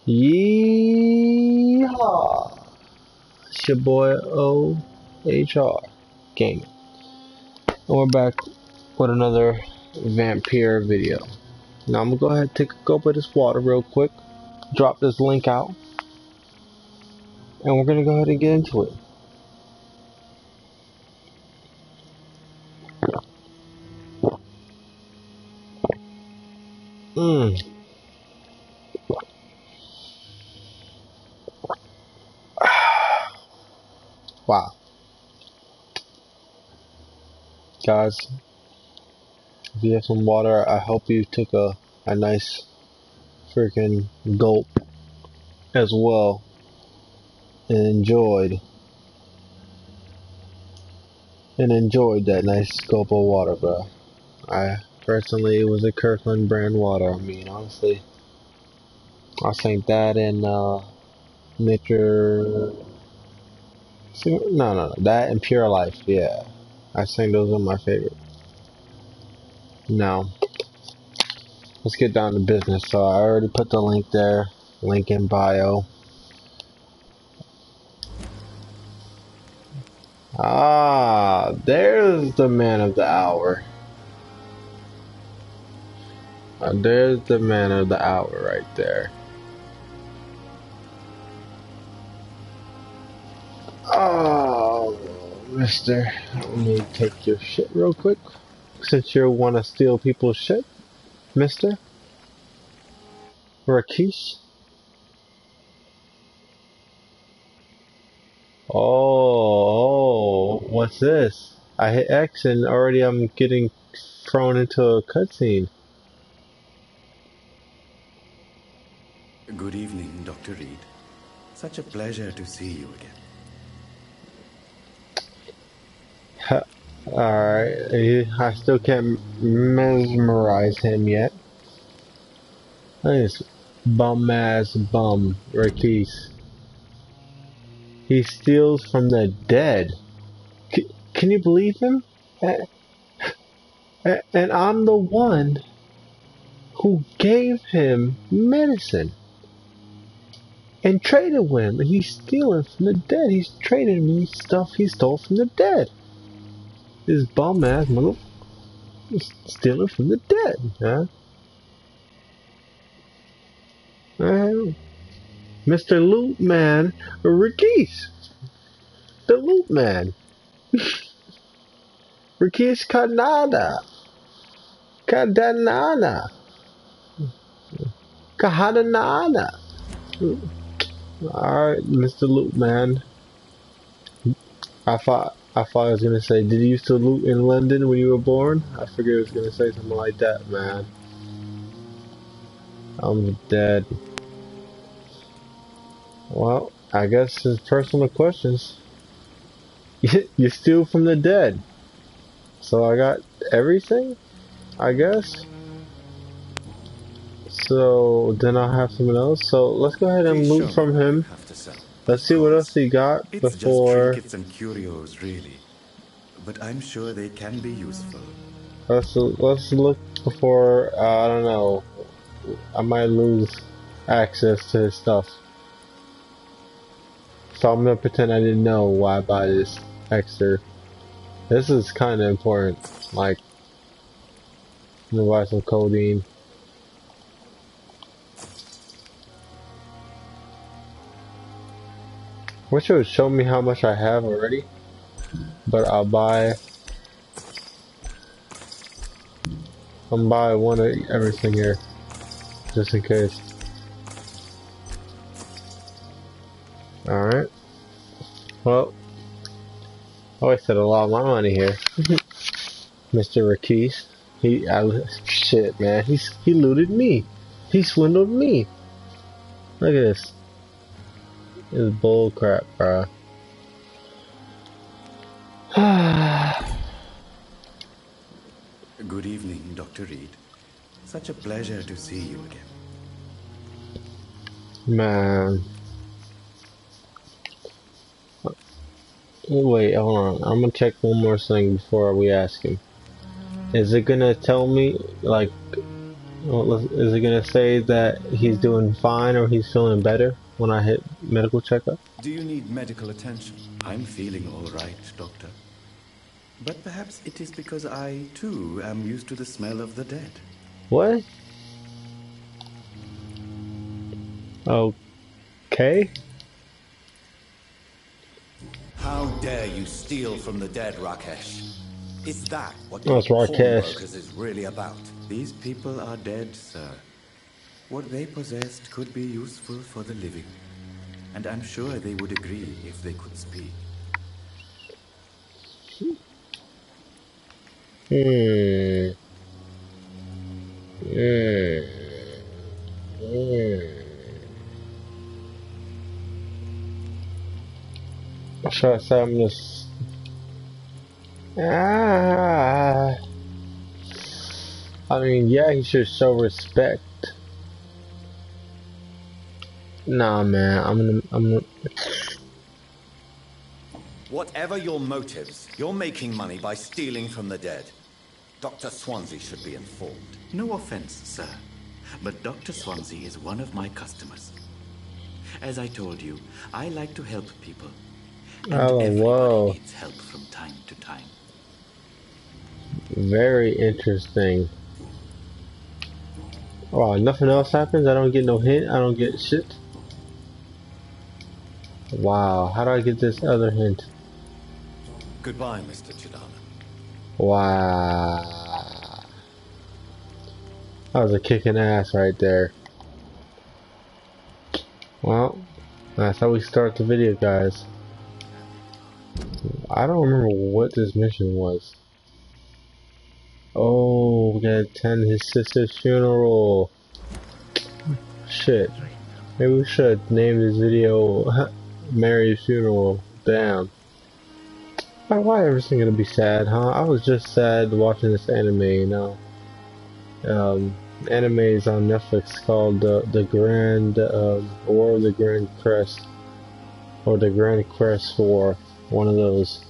Yeehaw! It's your boy OHR Gaming. And we're back with another Vampyr video. Now I'm gonna go ahead and take a gulp of this water real quick, drop this link out, and we're gonna go ahead and get into it. Wow. Guys, if you have some water, I hope you took a nice freaking gulp as well and enjoyed that nice gulp of water, bro. I personally, it was a Kirkland brand water. I mean, honestly, I think that and Nature. No, that and Pure Life. Yeah, I think those are my favorite. Now, let's get down to business. So I already put the link there. Link in bio. Ah, there's the man of the hour. There's the man of the hour right there. Oh, mister, let me take your shit real quick. Since you want to steal people's shit, mister Rakesh. Oh, what's this? I hit X and already I'm getting thrown into a cutscene. Good evening, Dr. Reed. Such a pleasure to see you again. Alright, I still can't mesmerize him yet. This bum-ass bum, Rakesh. He steals from the dead. Can you believe him? And I'm the one who gave him medicine and traded with him. He's stealing from the dead. He's trading me stuff he stole from the dead. This bum ass mother stealing from the dead, huh? Mr. Loot Man Rakesh. The Loot Man. Rakesh Kadanana. Kahadanana. Alright, Mr. Loot Man. I thought I was gonna say, did you used to loot in London when you were born? I figured it was gonna say something like that, man. I'm dead. Well, I guess it's personal questions. You steal from the dead. So I got everything, I guess. So then I'll have someone else. So let's go ahead and loot from him. Let's see what else he got before. It's just trinkets and curios, really. But I'm sure they can be useful. Let's look before, I don't know, I might lose access to his stuff. So I'm gonna pretend I didn't know why I buy this extra. This is kinda important. Like, I'm gonna buy some codeine. Wish it would show me how much I have already. But I'll buy one of everything here. Just in case. Alright. Well, I wasted a lot of my money here. Mr. Rakesh. Shit, man. He looted me. He swindled me. Look at this. This is bull crap, bro. Good evening, Dr. Reed. Such a pleasure to see you again. Man. Wait, hold on. I'm gonna check one more thing before we ask him. Is it gonna tell me, like, Well, is it gonna say that he's doing fine or he's feeling better when I hit medical checkup? Do you need medical attention? I'm feeling all right, Doctor. But perhaps it is because I, too, am used to the smell of the dead. What? Okay. How dare you steal from the dead, Rakesh? Is that what Oh, your it's Rakesh. pawnbrokers is really about? These people are dead, sir. What they possessed could be useful for the living. And I'm sure they would agree if they could speak. Hmm. Hmm. Hmm. Should I say I'm just... Ah. I mean, yeah, he should show respect. Nah, man, I'm gonna. Whatever your motives, you're making money by stealing from the dead. Dr. Swansea should be informed. No offense, sir, but Dr. Swansea is one of my customers. As I told you, I like to help people. And Oh, everybody whoa. needs help from time to time. Very interesting. Oh, nothing else happens? I don't get no hint? I don't get shit? Wow, how do I get this other hint? Goodbye, Mr. Chidana. Wow. That was a kicking ass right there. Well, that's how we start the video, guys. I don't remember what this mission was. Oh, we gotta attend his sister's funeral. Shit. Maybe we should name this video Mary's Funeral. Damn. Why everything gonna be sad, huh? I was just sad watching this anime, you know. Anime is on Netflix called the Grand War of the Grand Crest, or the Grand Crest War, one of those.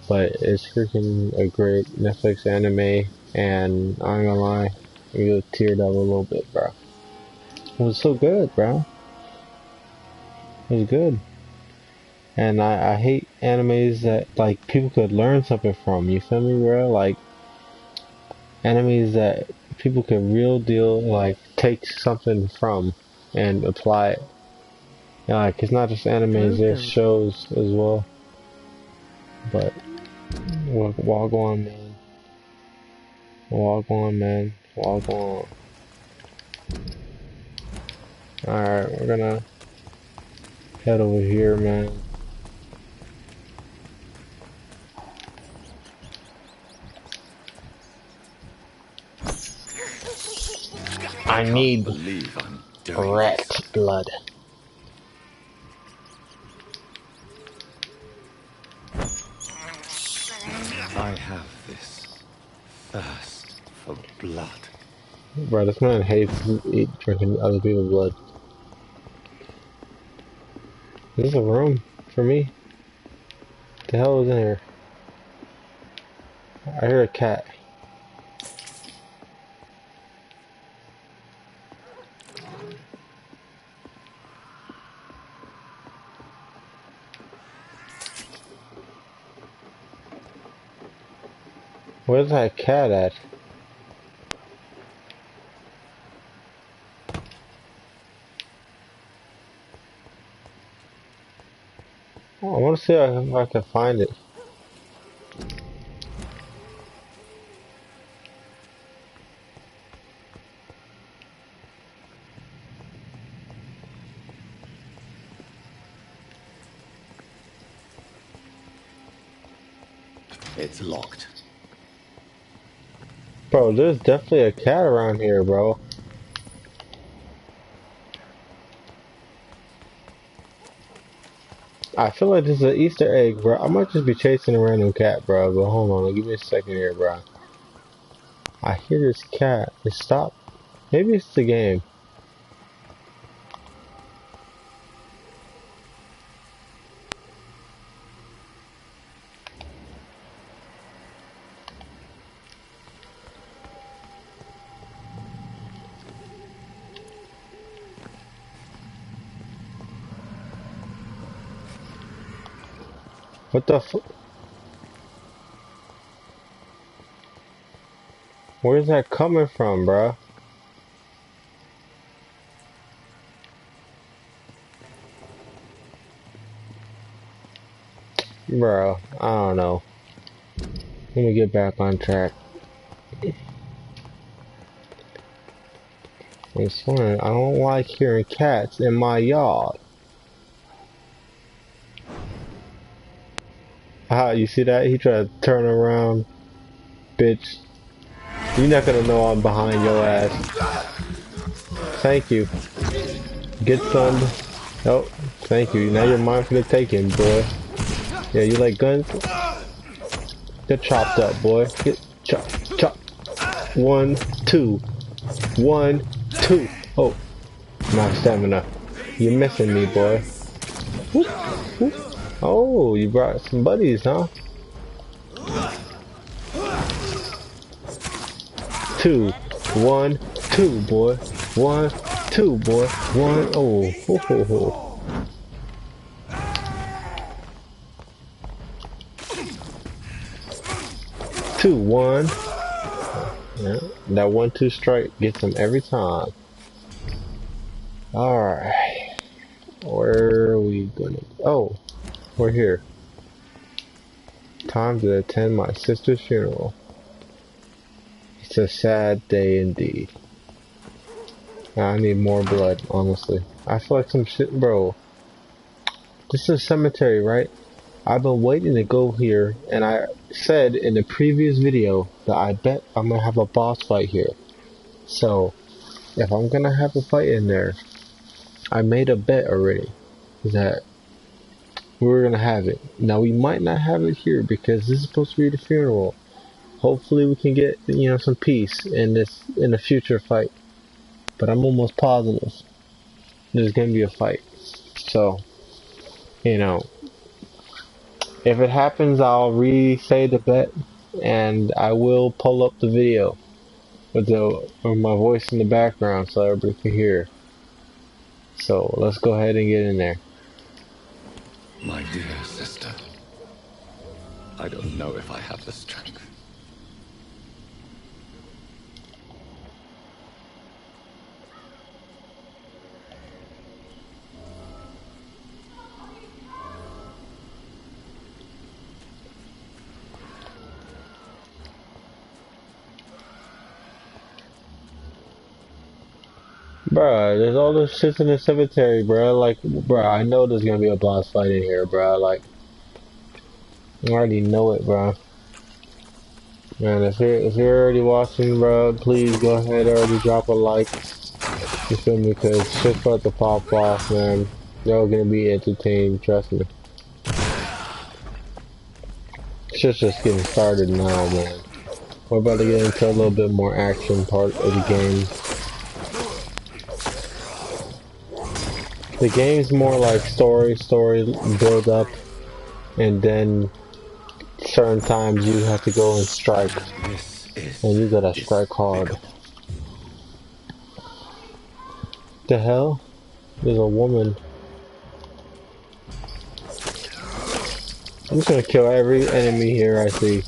But it's freaking a great Netflix anime, and I'm gonna lie, I teared up a little bit, bro. It was so good, bro. It was good. And I hate animes that like people could learn something from. You feel me, bro? Like animes that people could real deal like take something from and apply it. Yeah, like it's not just animes, there's shows as well. But walk on, man. Walk on, man. Walk on. Alright, we're gonna head over here, man. I Can't need believe I'm doing rat this. blood. I have this thirst for blood. Bro, this man hates drinking other people's blood. Is this a room for me? What the hell is in here? I hear a cat. Where's that cat at? Oh, I want to see if I can find it. It's locked. Bro, there's definitely a cat around here, bro. I feel like this is an Easter egg, bro. I might just be chasing a random cat, bro. But hold on, give me a second here, bro. I hear this cat. It stopped. Maybe it's the game. What the f- Where's that coming from, bruh? Bro, I don't know. Let me get back on track. I'm swearing, I don't like hearing cats in my yard. Ah, you see that? He tried to turn around. Bitch. You're not gonna know I'm behind your ass. Thank you. Get some. Oh, thank you. Now you're mine for the taking, boy. Yeah, you like guns? Get chopped up, boy. Get chop, chop. 1, 2. 1, 2. Oh, my stamina. You're missing me, boy. Whoop, whoop. Oh, you brought some buddies, huh? 2, 1, 2, boy. 1, 2, boy. 1. Oh, ho, ho, ho. 2, 1. Yeah, that 1-2 strike gets him every time. Alright. Where are we gonna... Oh, we're here. Time to attend my sister's funeral. It's a sad day indeed. I need more blood, honestly. I feel like some shit, bro. This is a cemetery, right? I've been waiting to go here, and I said in the previous video that I bet I'm gonna have a boss fight here. So, if I'm gonna have a fight in there, I made a bet already that we're gonna have it. Now we might not have it here because this is supposed to be the funeral. Hopefully we can get, you know, some peace in a future fight. But I'm almost positive there's gonna be a fight. So, you know, if it happens, I'll re-say the bet, and I will pull up the video with my voice in the background so everybody can hear. So let's go ahead and get in there. My dear sister, I don't know if I have the strength. Bruh, there's all this shit in the cemetery, bruh. Like, bruh, I know there's gonna be a boss fight in here, bruh. Like, I already know it, bruh. Man, if you're already watching, bruh, please go ahead and already drop a like. You feel me? Cause shit's about to pop off, man. Y'all gonna be entertained, trust me. Shit's just getting started now, man. We're about to get into a little bit more action part of the game. The game's more like story build up, and then certain times you have to go and strike, This and is you gotta strike hard. despicable. The hell? There's a woman. I'm just gonna kill every enemy here I see.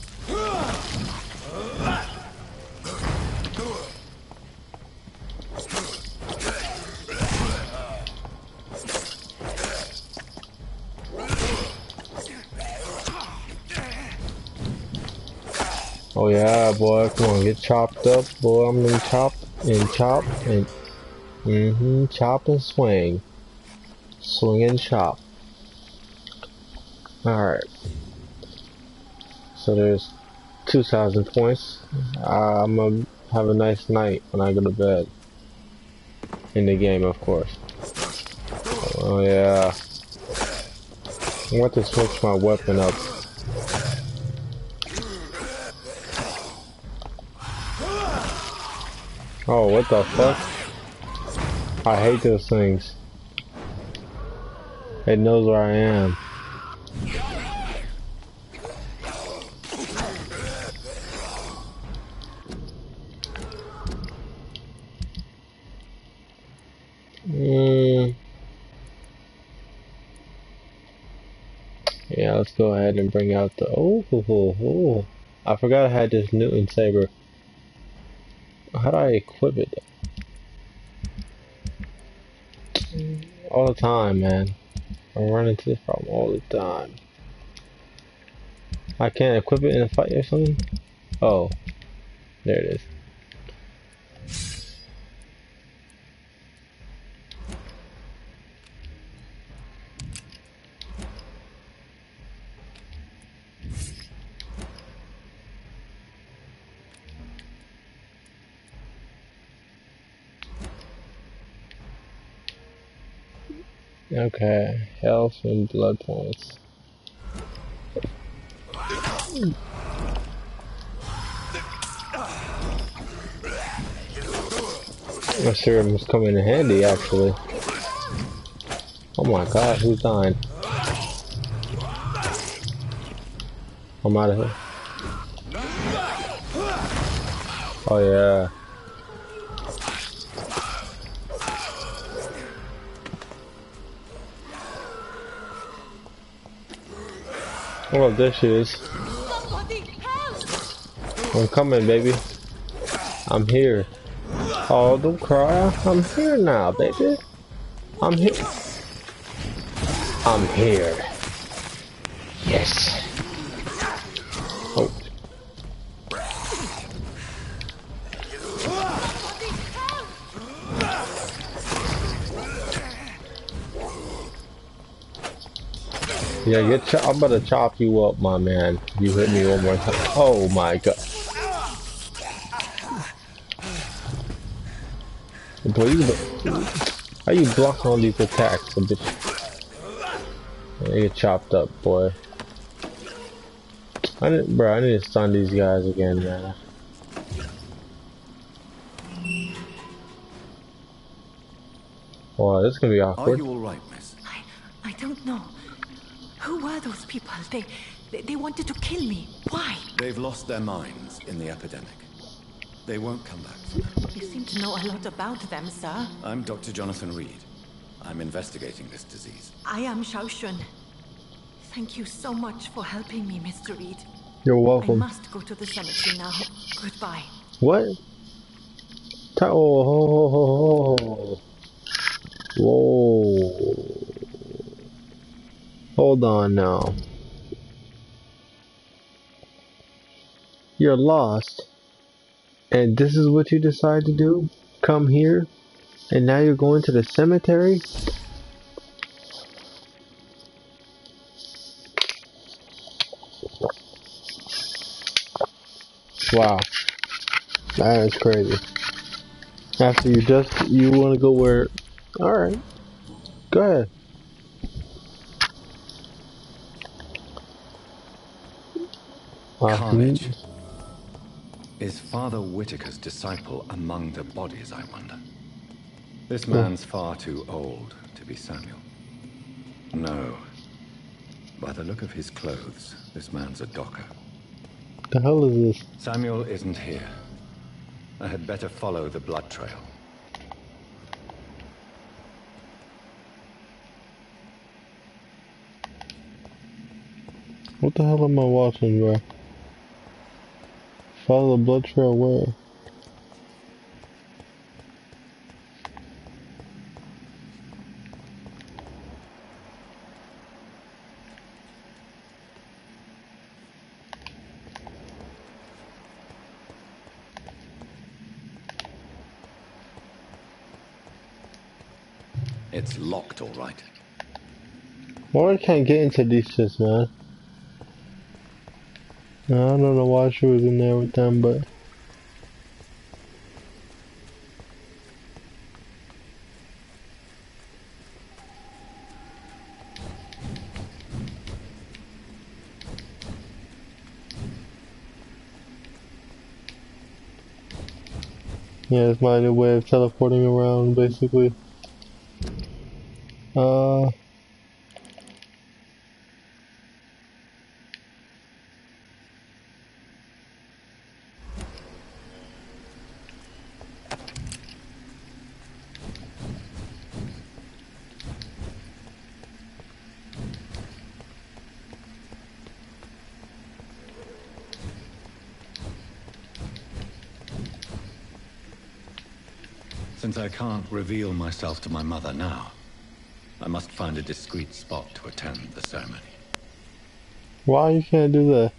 Oh yeah, boy, come on, get chopped up, boy. I'm gonna chop and chop and chop and swing. Swing and chop. Alright. So there's 2,000 points. I'm gonna have a nice night when I go to bed. In the game, of course. Oh yeah. I want to switch my weapon up. Oh, what the fuck? I hate those things. It knows where I am. Yeah, Yeah, let's go ahead and bring out the oh. I forgot I had this Newton saber. How do I equip it? All the time, man. I run into this problem all the time. I can't equip it in a fight or something? Oh, there it is. Okay, health and blood points. My serum's coming in handy, actually. Oh my god, who's dying? I'm out of here. Oh yeah. Oh, there she is. I'm coming, baby. I'm here. Oh, don't cry. I'm here now, baby. I'm here. I'm here. Yes. Oh. Yeah, I'm about to chop you up, my man. You hit me one more time. Oh my god. Boy, how you block all these attacks, bitch? You get chopped up, boy. I need to stun these guys again, man. Wow, this is gonna be awkward. Are you all right, miss? I don't know. Who were those people? They wanted to kill me. Why? They've lost their minds in the epidemic. They won't come back for now. You seem to know a lot about them, sir. I'm Dr. Jonathan Reed. I'm investigating this disease. I am Xiaoxun. Thank you so much for helping me, Mr. Reed. You're I welcome. must go to the cemetery now. Goodbye. What? Oh. Whoa. Hold on now. You're lost. And this is what you decide to do? Come here? And now you're going to the cemetery? Wow. That is crazy. After you want to go where... Alright. Go ahead. Carnage. Is Father Whitaker's disciple among the bodies, I wonder? This man's far too old to be Samuel. No. By the look of his clothes, this man's a docker. The hell is this? Samuel isn't here. I had better follow the blood trail. What the hell am I watching, bro? Follow the blood trail where? It's locked, all right. Why I can't get into these shits, man? I don't know why she was in there with them, but... Yeah, it's my new way of teleporting around, basically. Since I can't reveal myself to my mother now, I must find a discreet spot to attend the ceremony. Why you can't do that?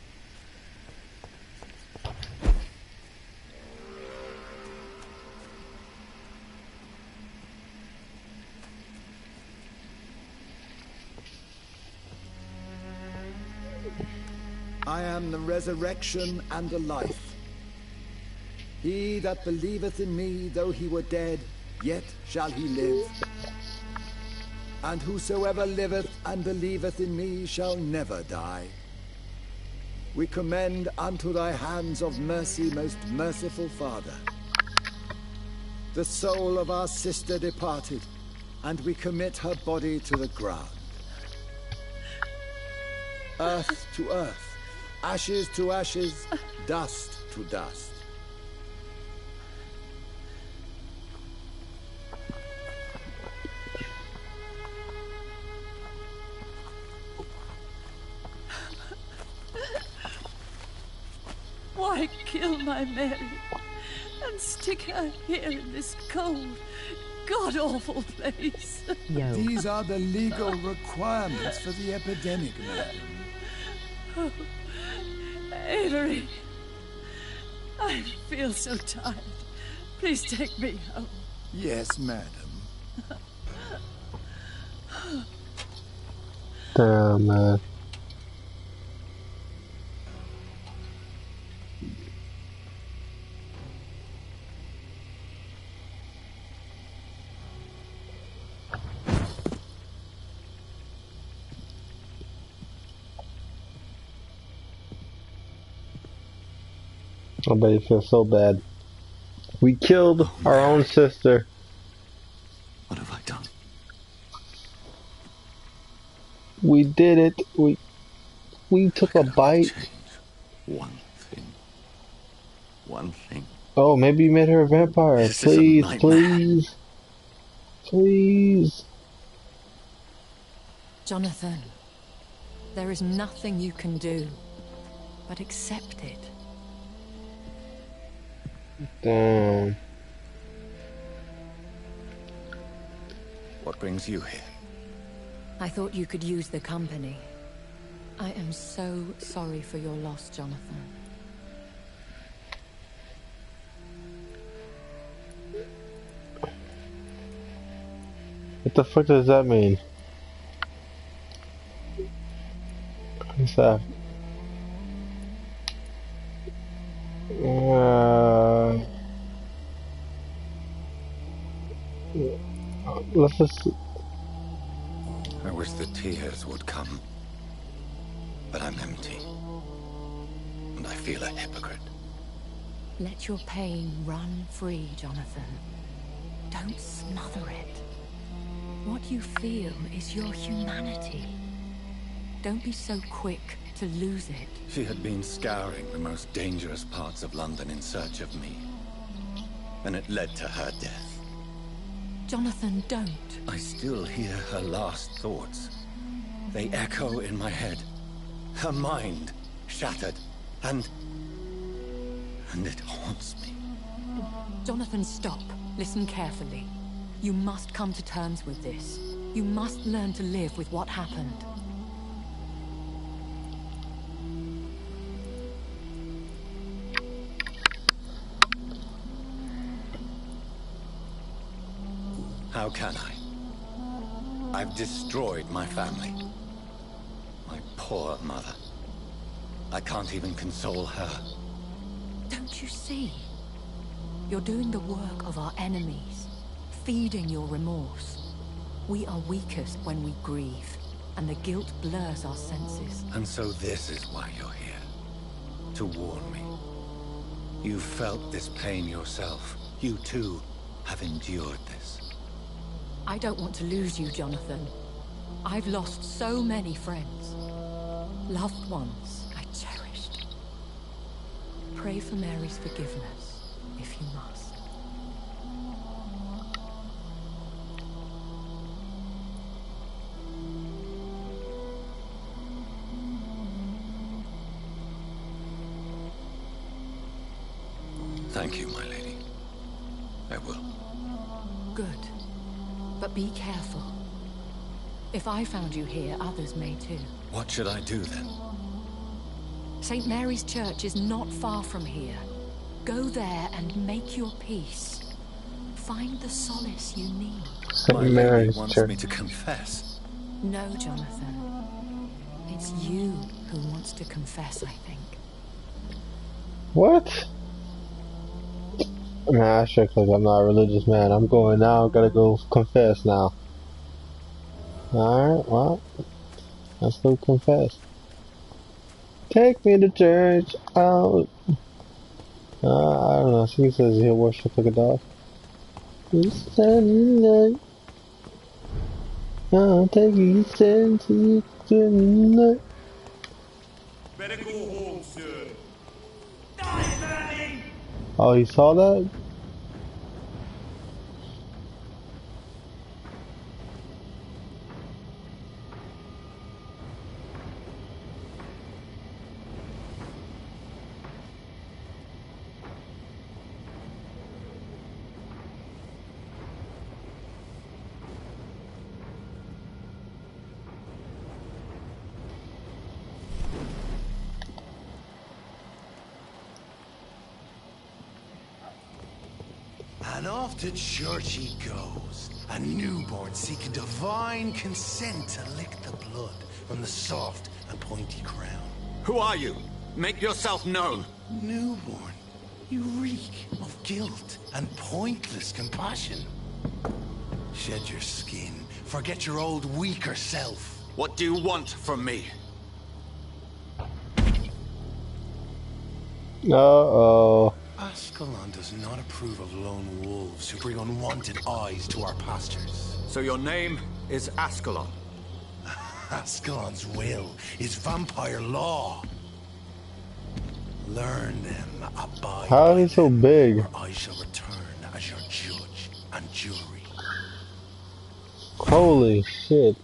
I am the resurrection and the life. He that believeth in me, though he were dead, yet shall he live. And whosoever liveth and believeth in me shall never die. We commend unto thy hands of mercy, most merciful Father, the soul of our sister departed, and we commit her body to the ground. Earth to earth, ashes to ashes, dust to dust. Why kill my Mary and stick her here in this cold, god-awful place? Yo. These are the legal requirements for the epidemic, madam. Oh, Avery, I feel so tired. Please take me home. Yes, madam. Damn, man. I bet you feel so bad. We killed our own sister. What have I done? We did it. We took a bite. Change one thing. One thing. Oh, maybe you made her a vampire. This is a Please, nightmare. please. Please. Jonathan, there is nothing you can do but accept it. Damn. What brings you here? I thought you could use the company. I am so sorry for your loss, Jonathan. What the fuck does that mean? What's that? Let's just... I wish the tears would come. But I'm empty. And I feel a hypocrite. Let your pain run free, Jonathan. Don't smother it. What you feel is your humanity. Don't be so quick to lose it. She had been scouring the most dangerous parts of London in search of me. And it led to her death. Jonathan, don't. I still hear her last thoughts. They echo in my head. Her mind shattered, and it haunts me. Jonathan, stop. Listen carefully. You must come to terms with this. You must learn to live with what happened. How can I? I've destroyed my family. My poor mother. I can't even console her. Don't you see? You're doing the work of our enemies, feeding your remorse. We are weakest when we grieve, and the guilt blurs our senses. And so this is why you're here. To warn me. You've felt this pain yourself. You too have endured this. I don't want to lose you, Jonathan. I've lost so many friends. Loved ones I cherished. Pray for Mary's forgiveness, if you must. Thank you, my lady. I will. good. But be careful. If I found you here, others may too. What should I do then? St. Mary's Church is not far from here. Go there and make your peace. Find the solace you need. My lady Mary's wants Church. me to confess. No, Jonathan. It's you who wants to confess, I think. What? Nah, sure, because I'm not a religious man. I'm going now. Gotta go confess now. Alright, well, let's go confess. Take me to church. Out. I don't know. He says he'll worship like a dog. It's Sunday night. I'll take you to tonight. Better go home, sir. Die, Manny! Oh, he saw that? And off to church he goes, a newborn seeking divine consent to lick the blood from the soft and pointy crown. Who are you? Make yourself known. Newborn, you reek of guilt and pointless compassion. Shed your skin, forget your old weaker self. What do you want from me? Uh-oh. Ascalon does not approve of lone wolves who bring unwanted eyes to our pastures. So your name is Ascalon. Ascalon's will is vampire law. Learn them, abide. How is he so big? Or I shall return as your judge and jury. Holy shit.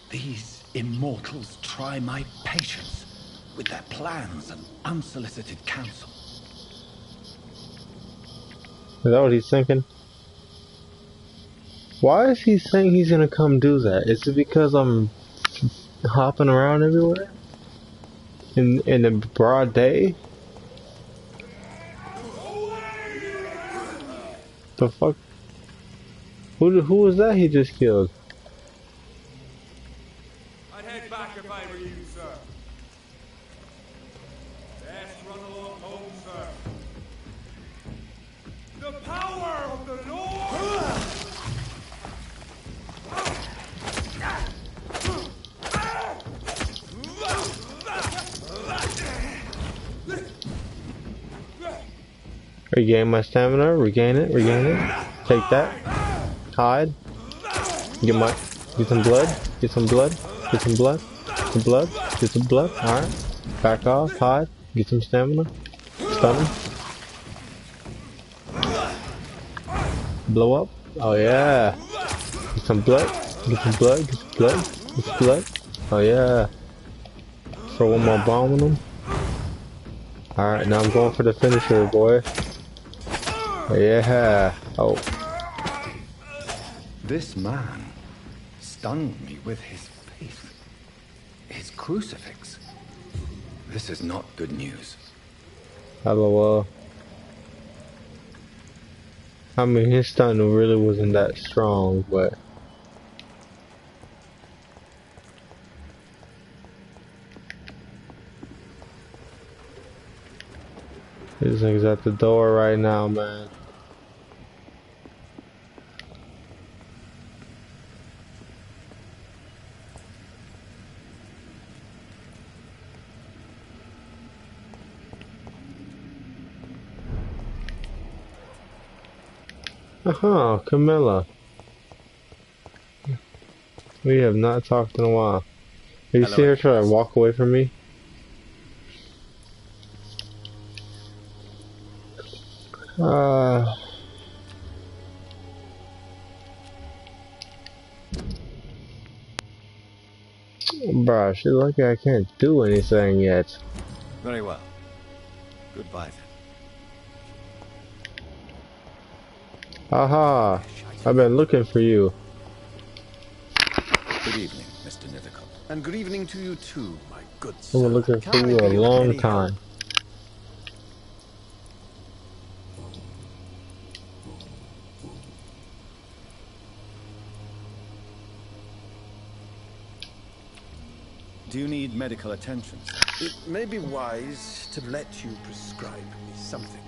These immortals try my patience with their plans and unsolicited counsel. Is that what he's thinking? Why is he saying he's gonna come do that? Is it because I'm hopping around everywhere? In the broad day? The fuck? Who was that he just killed? I'd head back if I were you, sir. Best run along home, sir. The power of the Lord! Regain my stamina, regain it. Take that. Hide. Get some blood. Get some blood. Alright. Back off, hide. Get some stamina. Stun him. Blow up. Oh yeah. Get some blood. Oh yeah. Throw one more bomb on him. Alright, now I'm going for the finisher, boy. Yeah. Oh. This man stunned me with his faith. His crucifix. This is not good news. LOL. I mean, his stun really wasn't that strong, but... This thing's at the door right now, man. Camilla. We have not talked in a while. You see her try to walk away from me? Bruh, she's lucky I can't do anything yet. Very well. Goodbye then. Aha! I've been looking for you. Good evening, Mr. Nithicott. And good evening to you too, my good I've sir. been looking Can for I you be a of long any help? time. Do you need medical attention, sir? It may be wise to let you prescribe me something.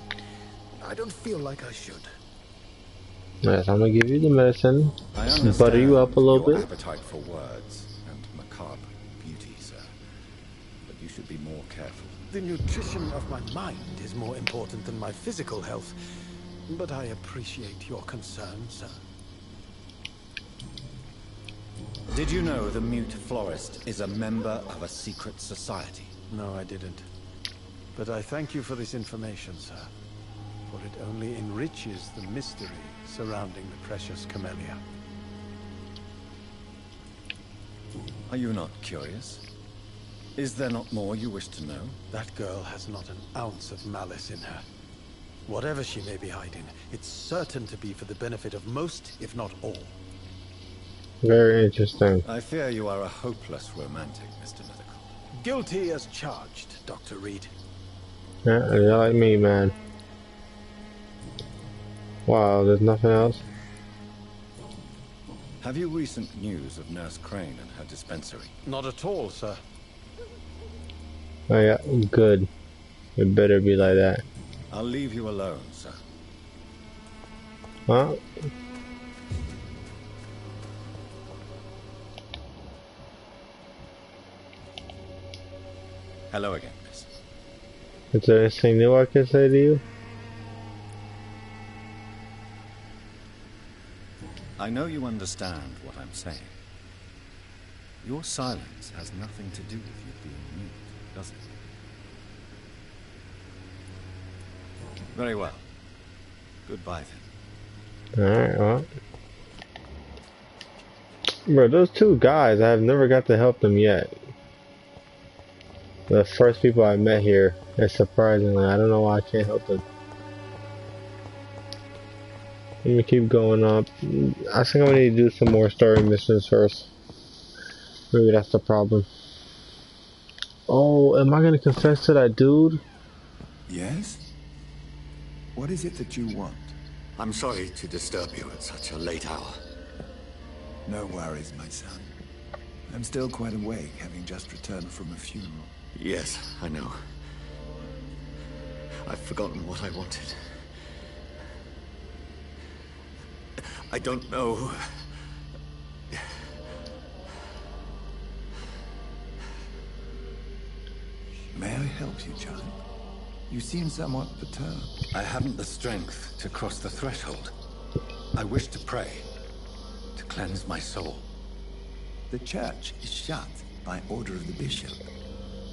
I don't feel like I should. Yes, I'm gonna give you the medicine. I understand Butter you up a little your bit. appetite for words and macabre beauty, sir. But you should be more careful. The nutrition of my mind is more important than my physical health. But I appreciate your concern, sir. Did you know the Mute Florist is a member of a secret society? No, I didn't. But I thank you for this information, sir. For it only enriches the mystery surrounding the precious camellia. Are you not curious? Is there not more you wish to know? That girl has not an ounce of malice in her. Whatever she may be hiding, it's certain to be for the benefit of most, if not all. Very interesting. I fear you are a hopeless romantic, Mr. Nithicott. Guilty as charged, Dr. Reed. Yeah, you're like me, man. Wow, there's nothing else? Have you recent news of Nurse Crane and her dispensary? Not at all, sir. Oh yeah, good. It better be like that. I'll leave you alone, sir. Huh? Hello again, miss. Is there anything new I can say to you? I know you understand what I'm saying. Your silence has nothing to do with you being mute, does it? Very well. Goodbye then. Alright, well. Bro, those two guys, I have never got to help them yet. The first people I met here, it's surprisingly, I don't know why I can't help them. Let me keep going up. I think I need to do some more story missions first. Maybe that's the problem. Oh, am I gonna confess to that dude? Yes? What is it that you want? I'm sorry to disturb you at such a late hour. No worries, my son. I'm still quite awake, having just returned from a funeral. Yes, I know. I've forgotten what I wanted. I don't know. May I help you, child? You seem somewhat perturbed. I haven't the strength to cross the threshold. I wish to pray, to cleanse my soul. The church is shut by order of the bishop.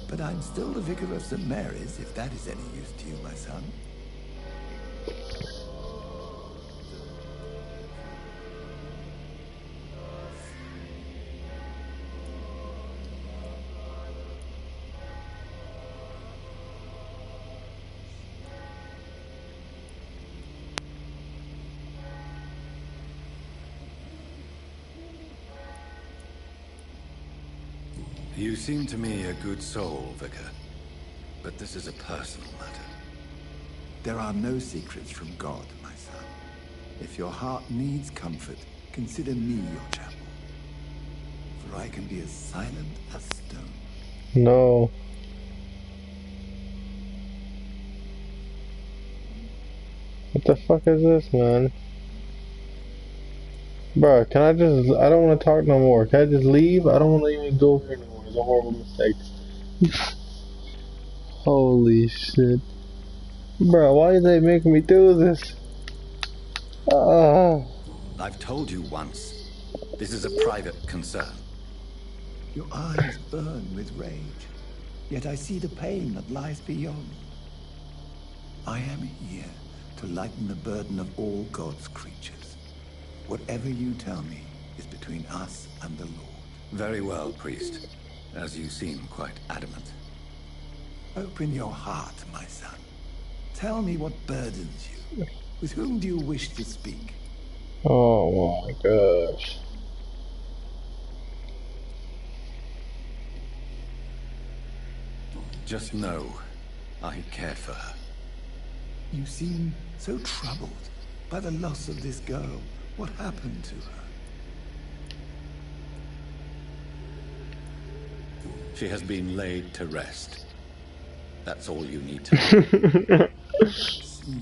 But I'm still the vicar of St. Mary's, if that is any use to you, my son. You seem to me a good soul, Vicar. But this is a personal matter. There are no secrets from God, my son. If your heart needs comfort, consider me your chapel. For I can be as silent as stone. No. What the fuck is this, man? Bruh, can I just... I don't want to talk no more. Can I just leave? I don't want to even go here anymore. It's a horrible mistake. Holy shit. Bruh, why are they making me do this? I've told you once. This is a private concern. Your eyes burn with rage, yet I see the pain that lies beyond. I am here to lighten the burden of all God's creatures. Whatever you tell me is between us and the Lord. Very well, priest. As you seem quite adamant. Open your heart, my son. Tell me what burdens you. With whom do you wish to speak? Oh my gosh. Just know, I cared for her. You seem so troubled by the loss of this girl. What happened to her? She has been laid to rest. That's all you need to know. See.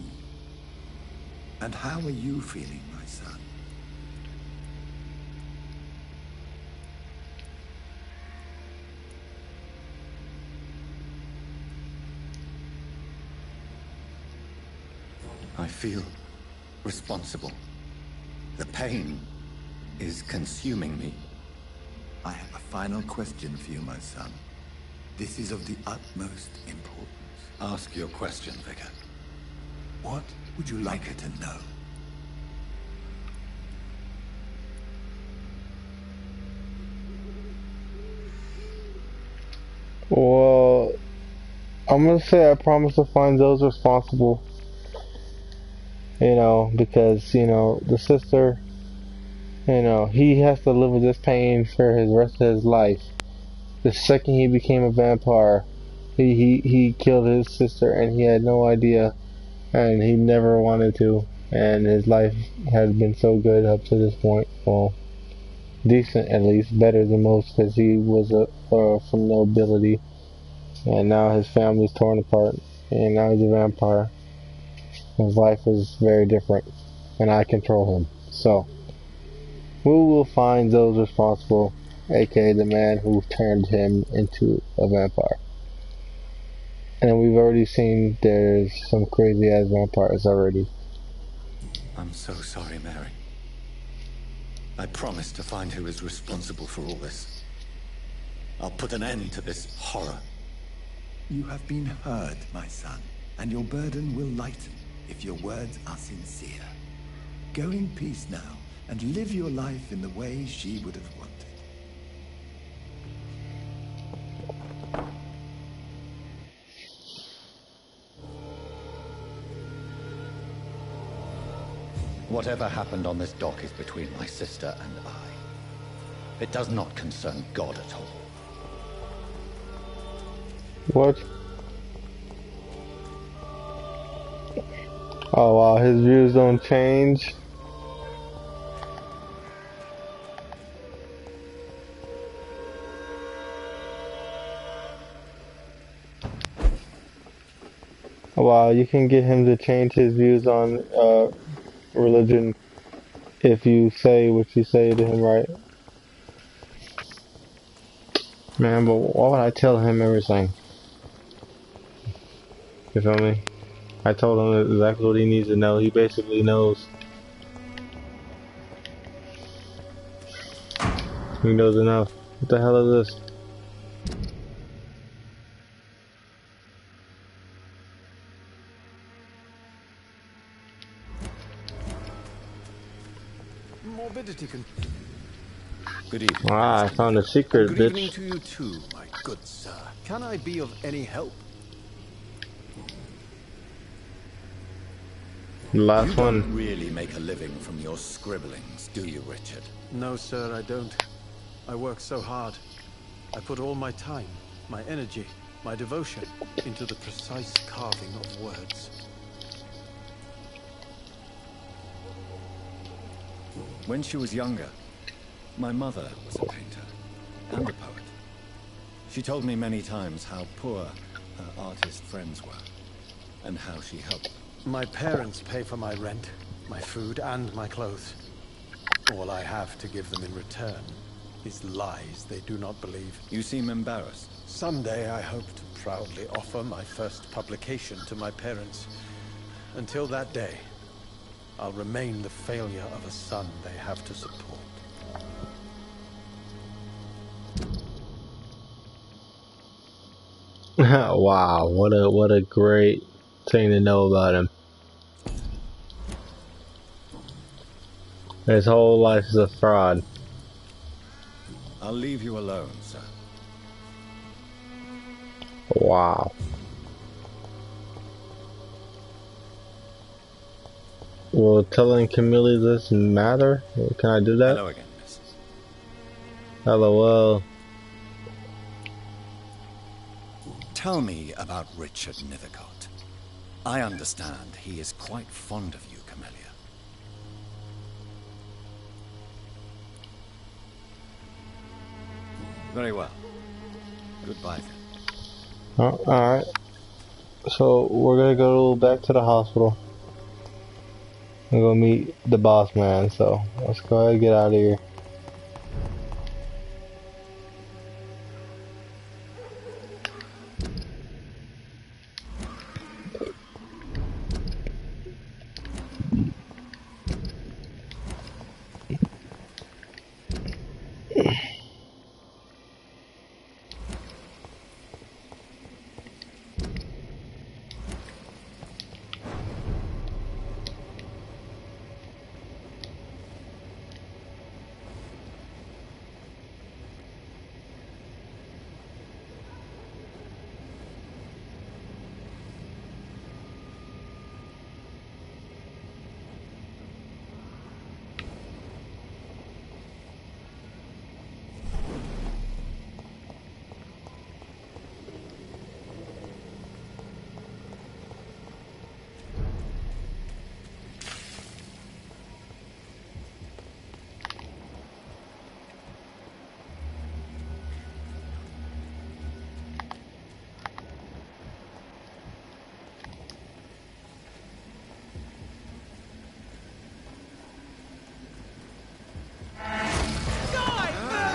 And how are you feeling, my son? I feel responsible. The pain is consuming me. I have a final question for you, my son. This is of the utmost importance. Ask your question, Vicar. What would you like her to know? Well, I'm gonna say I promise to find those responsible. You know, because, you know, the sister, you know, he has to live with this pain for his rest of his life. The second he became a vampire, he killed his sister and he had no idea, and he never wanted to, and his life has been so good up to this point. Well, decent at least, better than most, because he was from nobility, and now his family's torn apart, and now he's a vampire. His life is very different, and I control him. So, we will find those responsible, aka the man who turned him into a vampire. And we've already seen there's some crazy ass vampires already. I'm so sorry, Mary. I promise to find who is responsible for all this. I'll put an end to this horror. You have been heard, my son, and your burden will lighten if your words are sincere. Go in peace now, and live your life in the way she would have wanted. Whatever happened on this dock is between my sister and I. It does not concern God at all. What? Oh wow, his views don't change. Wow, you can get him to change his views on religion if you say what you say to him, right? Man, but why would I tell him everything? You feel me? I told him exactly what he needs to know. He basically knows. He knows enough. What the hell is this? Morbidity can... Good evening. Ah, I found a secret, Good evening bitch. to you too, my good sir. Can I be of any help? Last You one. don't really make a living from your scribblings, do you, Richard? No, sir, I don't. I work so hard. I put all my time, my energy, my devotion into the precise carving of words. When she was younger, my mother was a painter and a poet. She told me many times how poor her artist friends were, and how she helped. My parents pay for my rent, my food, and my clothes. All I have to give them in return is lies they do not believe. You seem embarrassed. Someday I hope to proudly offer my first publication to my parents. Until that day, I'll remain the failure of a son they have to support. Wow, what a great thing to know about him. His whole life is a fraud. I'll leave you alone, sir. Wow. Will telling Camille this matter? Can I do that? Hello again, miss. LOL. Tell me about Richard Nethercott. I understand he is quite fond of you, Camellia. Very well. Goodbye then. Alright. So we're gonna go back to the hospital. I'm gonna meet the boss man, so let's go ahead and get out of here.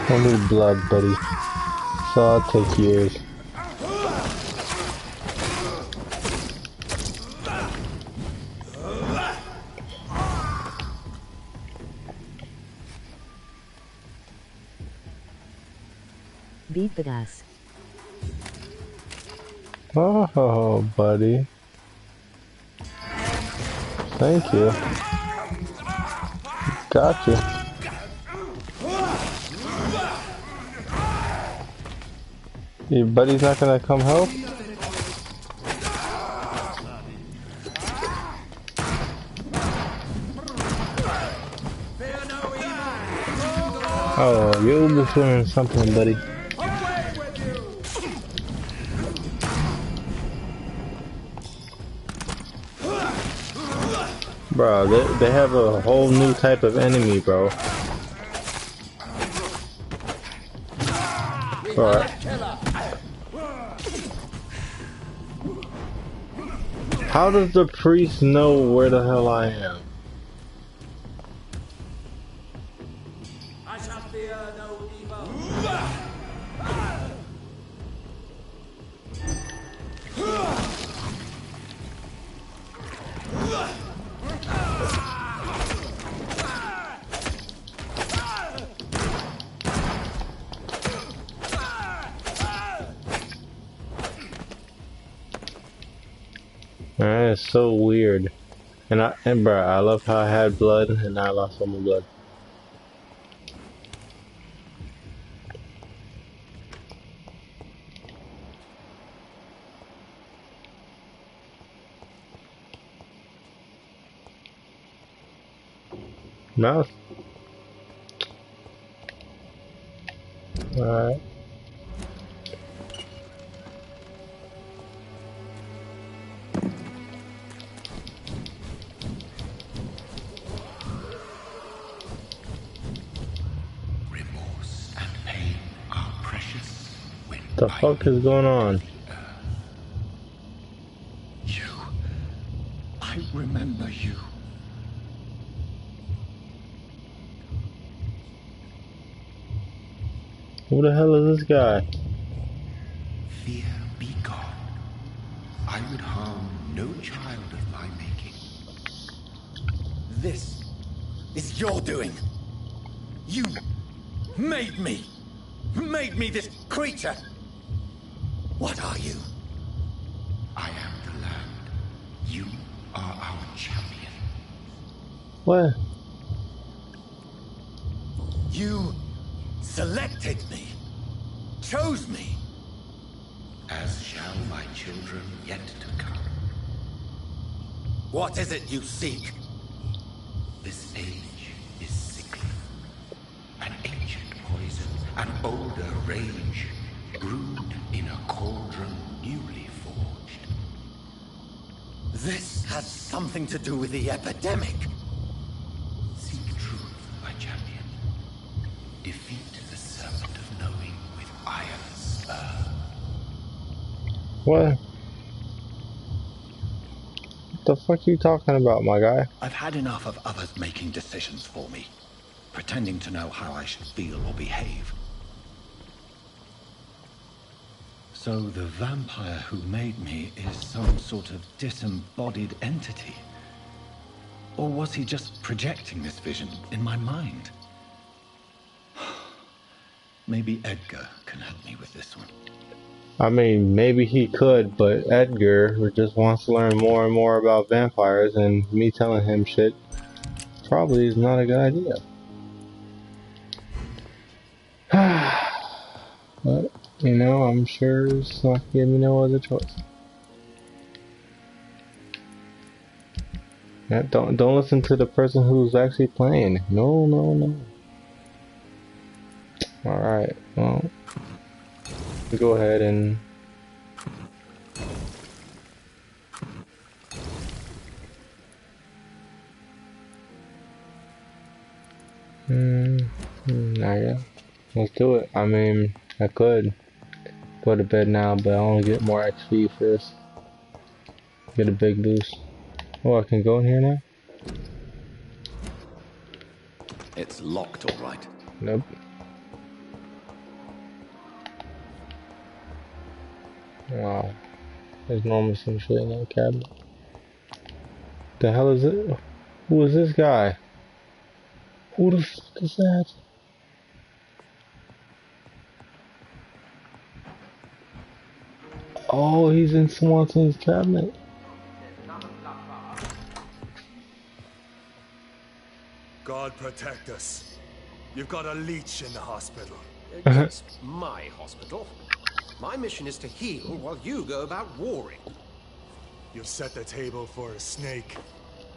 I need blood, buddy. So I'll take yours. Beat the gas. Oh, buddy. Thank you. Gotcha. Your buddy's not gonna come help? Oh, you'll be feeling something, buddy. Bro, they have a whole new type of enemy, bro. Alright. How does the priest know where the hell I am? I shall fear no evil. Man, it's so weird. And bro, I love how I had blood and I lost all my blood. Mouse. Alright. What the fuck is going on? You. I remember you. Who the hell is this guy? Fear be gone. I would harm no child of my making. This is your doing. You made me this creature. What are you? I am the land. You are our champion. What? You selected me, chose me. As shall my children yet to come. What is it you seek? This age is sickly. An ancient poison, an older rage, brewed in a cauldron newly forged. This has something to do with the epidemic. Seek truth, my champion. Defeat the serpent of knowing with iron spur. What? What the fuck are you talking about, my guy? I've had enough of others making decisions for me, pretending to know how I should feel or behave. So the vampire who made me is some sort of disembodied entity? Or was he just projecting this vision in my mind? Maybe Edgar can help me with this one. I mean, maybe he could, but Edgar just wants to learn more and more about vampires, and me telling him shit probably is not a good idea. But, you know, I'm sure it's not giving me no other choice. Yeah, don't listen to the person who's actually playing. No, no, no. Alright, well, go ahead and yeah, let's do it. I mean, I could go to bed now, but I want to get more XP first. Get a big boost. Oh, I can go in here now? It's locked, all right. Nope. Wow. There's normally some shit in that cabinet. The hell is it? Who is this guy? Who the fuck is that? Oh, he's in Swanson's cabinet. God protect us. You've got a leech in the hospital. Yes, my hospital. My mission is to heal while you go about warring. You've set the table for a snake.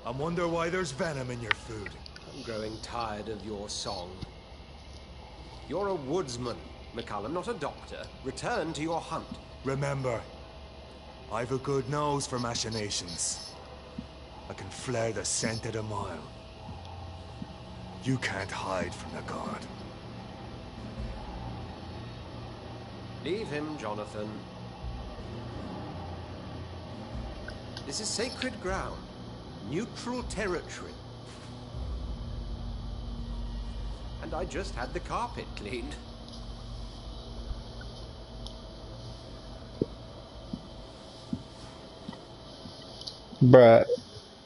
I wonder why there's venom in your food. I'm growing tired of your song. You're a woodsman, McCullum, not a doctor. Return to your hunt. Remember, I've a good nose for machinations. I can flare the scent at a mile. You can't hide from the god. Leave him, Jonathan. This is sacred ground. Neutral territory. And I just had the carpet cleaned. Bruh,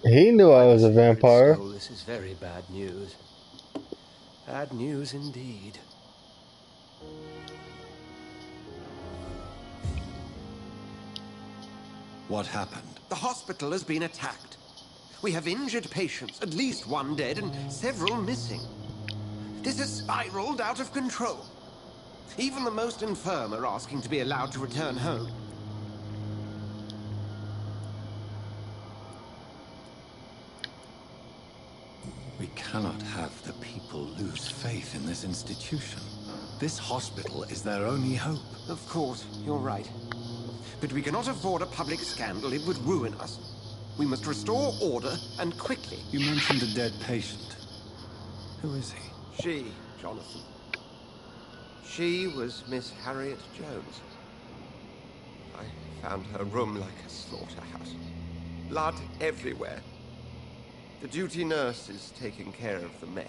he knew I was a vampire. This is very bad news. Bad news indeed. What happened? The hospital has been attacked. We have injured patients, at least one dead and several missing. This has spiraled out of control. Even the most infirm are asking to be allowed to return home. We cannot have the people lose faith in this institution. This hospital is their only hope. Of course, you're right. But we cannot afford a public scandal. It would ruin us. We must restore order, and quickly. You mentioned a dead patient. Who is he? She, Jonathan. She was Miss Harriet Jones. I found her room like a slaughterhouse. Blood everywhere. The duty nurse is taking care of the mess.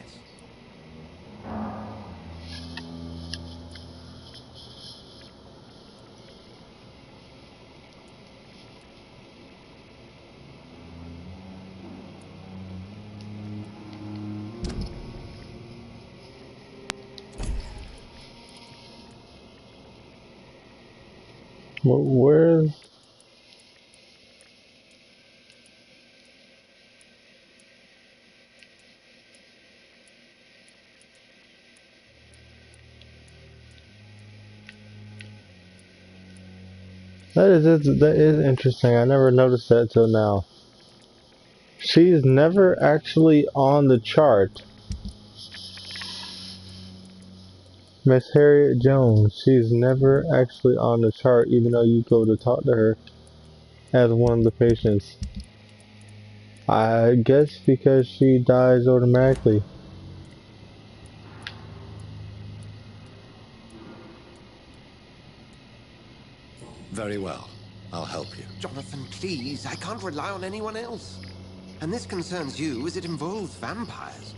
Where's... That is interesting. I never noticed that till now. She's never actually on the chart. Miss Harriet Jones, she's never actually on the chart, even though you go to talk to her as one of the patients. I guess because she dies automatically. Very well. I'll help you. Jonathan, please. I can't rely on anyone else. And this concerns you as it involves vampires.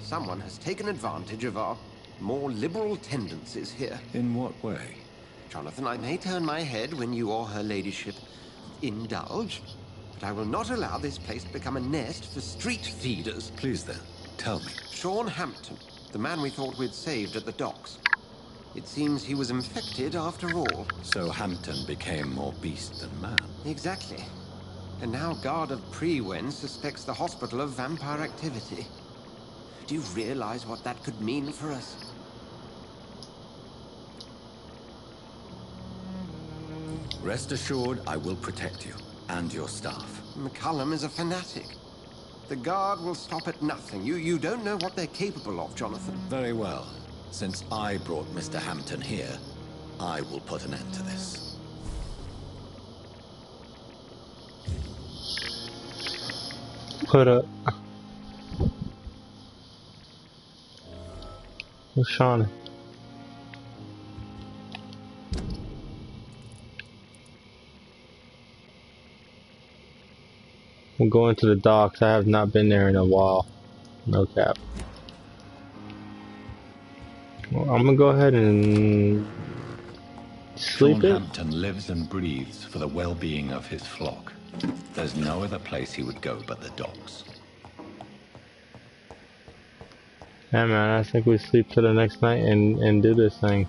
Someone has taken advantage of our more liberal tendencies here. In what way? Jonathan, I may turn my head when you or her ladyship indulge, but I will not allow this place to become a nest for street feeders. Please then, tell me. Sean Hampton, the man we thought we'd saved at the docks. It seems he was infected after all. So Hampton became more beast than man. Exactly. And now Guard of Prewen suspects the hospital of vampire activity. Do you realize what that could mean for us? Rest assured, I will protect you and your staff. McCullum is a fanatic. The Guard will stop at nothing. You don't know what they're capable of, Jonathan. Very well. Since I brought Mr. Hampton here, I will put an end to this. Put up. Who's Shauna? We're going to the docks. I have not been there in a while. No cap. Well, I'm gonna go ahead and sleep Sean it. Hampton lives and breathes for the well-being of his flock. There's no other place he would go but the docks. Yeah, man, I think we sleep till the next night and do this thing.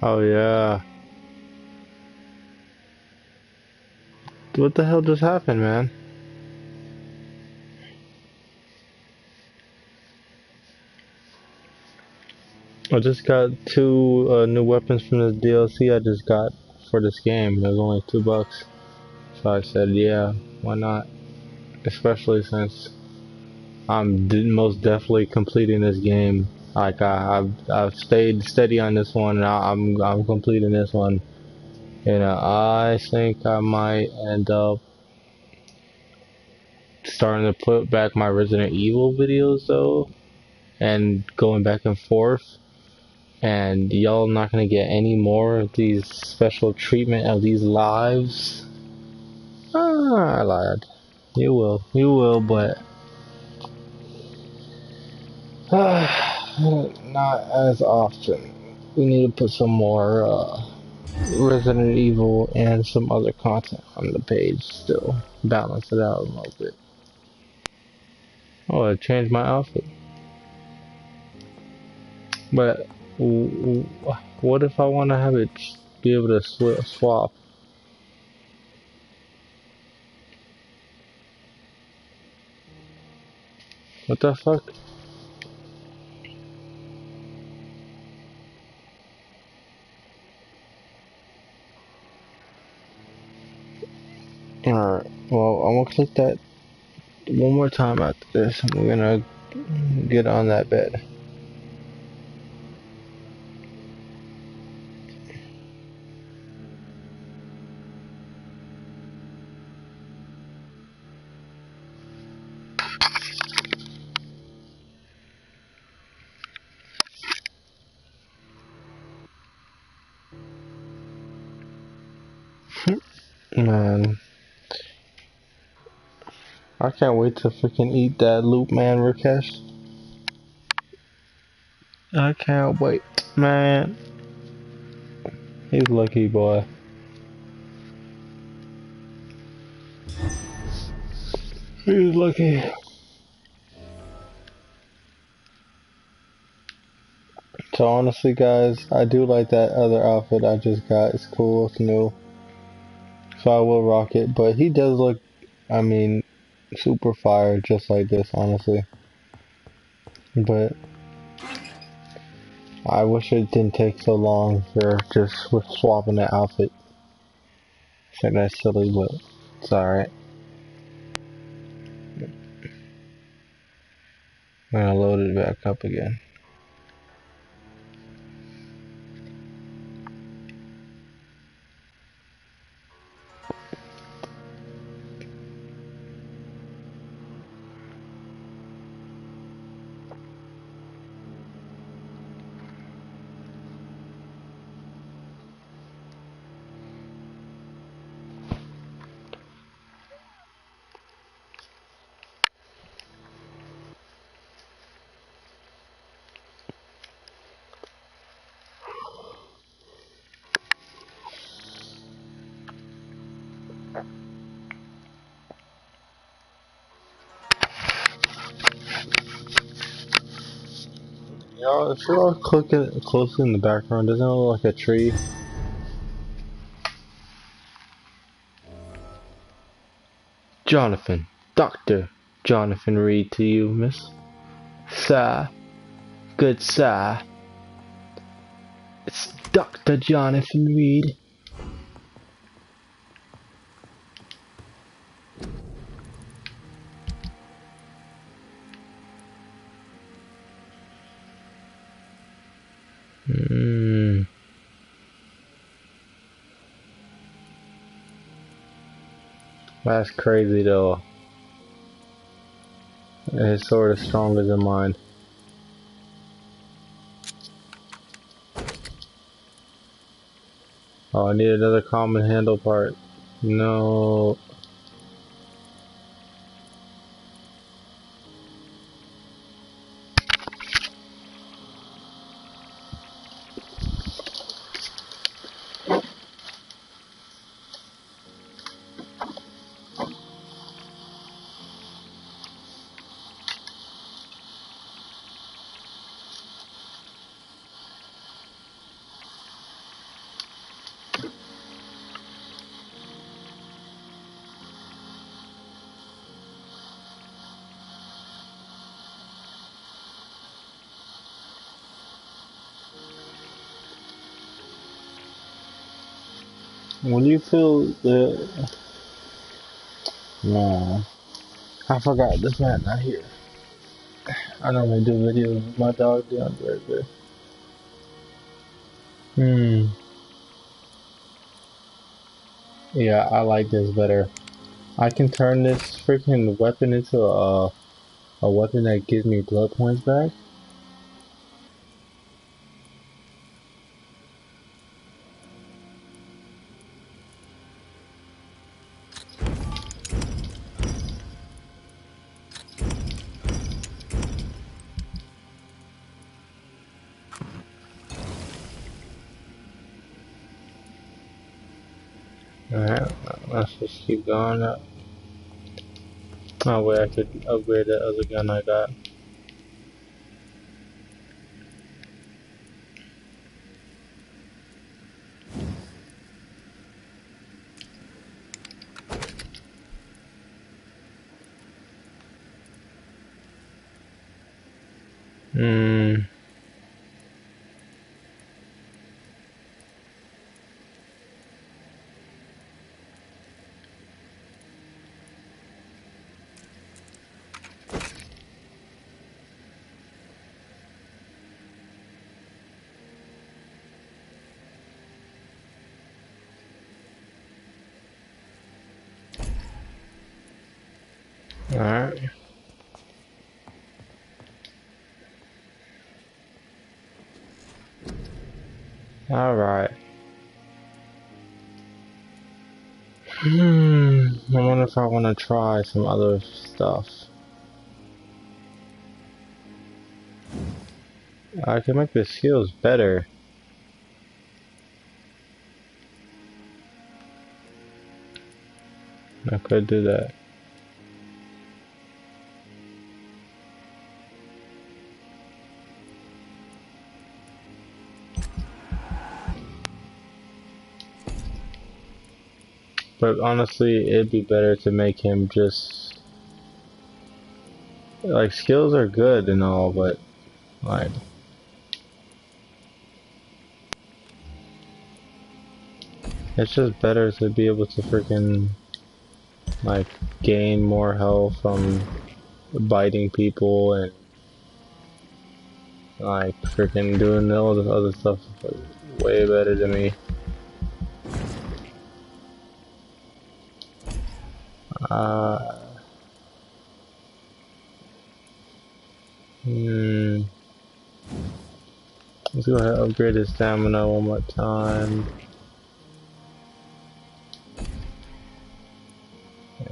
Oh yeah. What the hell just happened, man? I just got two new weapons from this DLC I just got for this game. It was only $2. So I said, yeah, why not? Especially since I'm most definitely completing this game. Like I've stayed steady on this one, and I'm completing this one. And I think I might end up starting to put back my Resident Evil videos though, and going back and forth. And y'all not gonna get any more of these special treatment of these lives. Ah, I lied. You will, but not as often. We need to put some more Resident Evil and some other content on the page still. Balance it out a little bit. Oh, I changed my outfit. But what if I want to have it be able to swap? What the fuck? Alright, well, I'm gonna click that one more time after this, and we're gonna get on that bed. Man, I can't wait to freaking eat that loop, man, Rakesh. I can't wait, man. He's lucky, boy. He's lucky. So honestly, guys, I do like that other outfit I just got. It's cool, it's new. So I will rock it. But he does look, I mean, super fire just like this, honestly. But I wish it didn't take so long for just with swapping the outfit. I think that's silly, but it's alright. I'm gonna load it back up again. Y'all, if you're all clicking closely in the background, doesn't it look like a tree? Jonathan, Dr. Jonathan Reed to you, miss. Sir, good sir. It's Dr. Jonathan Reed. That's crazy though. His sword is stronger than mine. Oh, I need another common handle part. No. When you feel the... No. I forgot this man not here. I normally do videos with my dog down right there. Yeah, I like this better. I can turn this freaking weapon into a weapon that gives me blood points back. Alright, let's just keep going up. Oh wait, I could upgrade that other gun I got. Alright. Alright. I wonder if I want to try some other stuff. I can make the skills better. I could do that. But honestly, it'd be better to make him just like skills are good and all, but like it's just better to be able to freaking like gain more health from biting people and like freaking doing all this other stuff way better than me. Let's go ahead and upgrade his stamina one more time.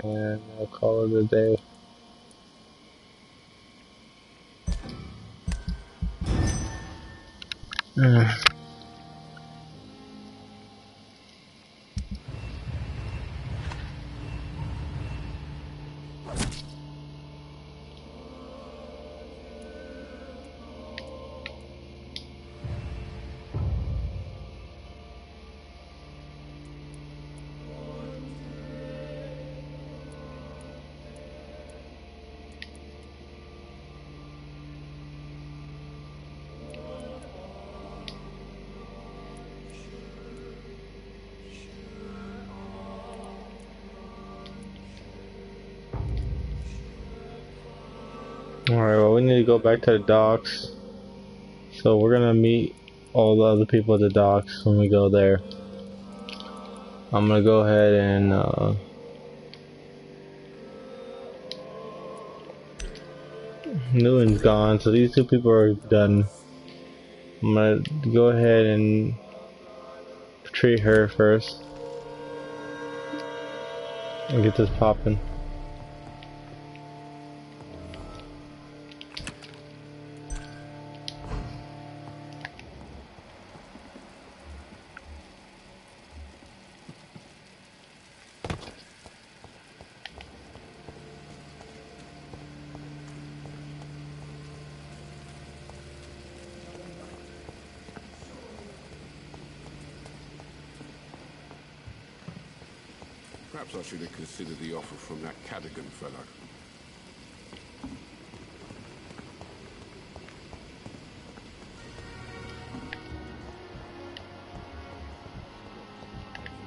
And we'll call it a day. Alright, well, we need to go back to the docks. So we're gonna meet all the other people at the docks when we go there. I'm gonna go ahead and Nguyen's gone, so these two people are done. I'm gonna go ahead and treat her first and get this popping. Perhaps I should have considered the offer from that Cadogan fellow.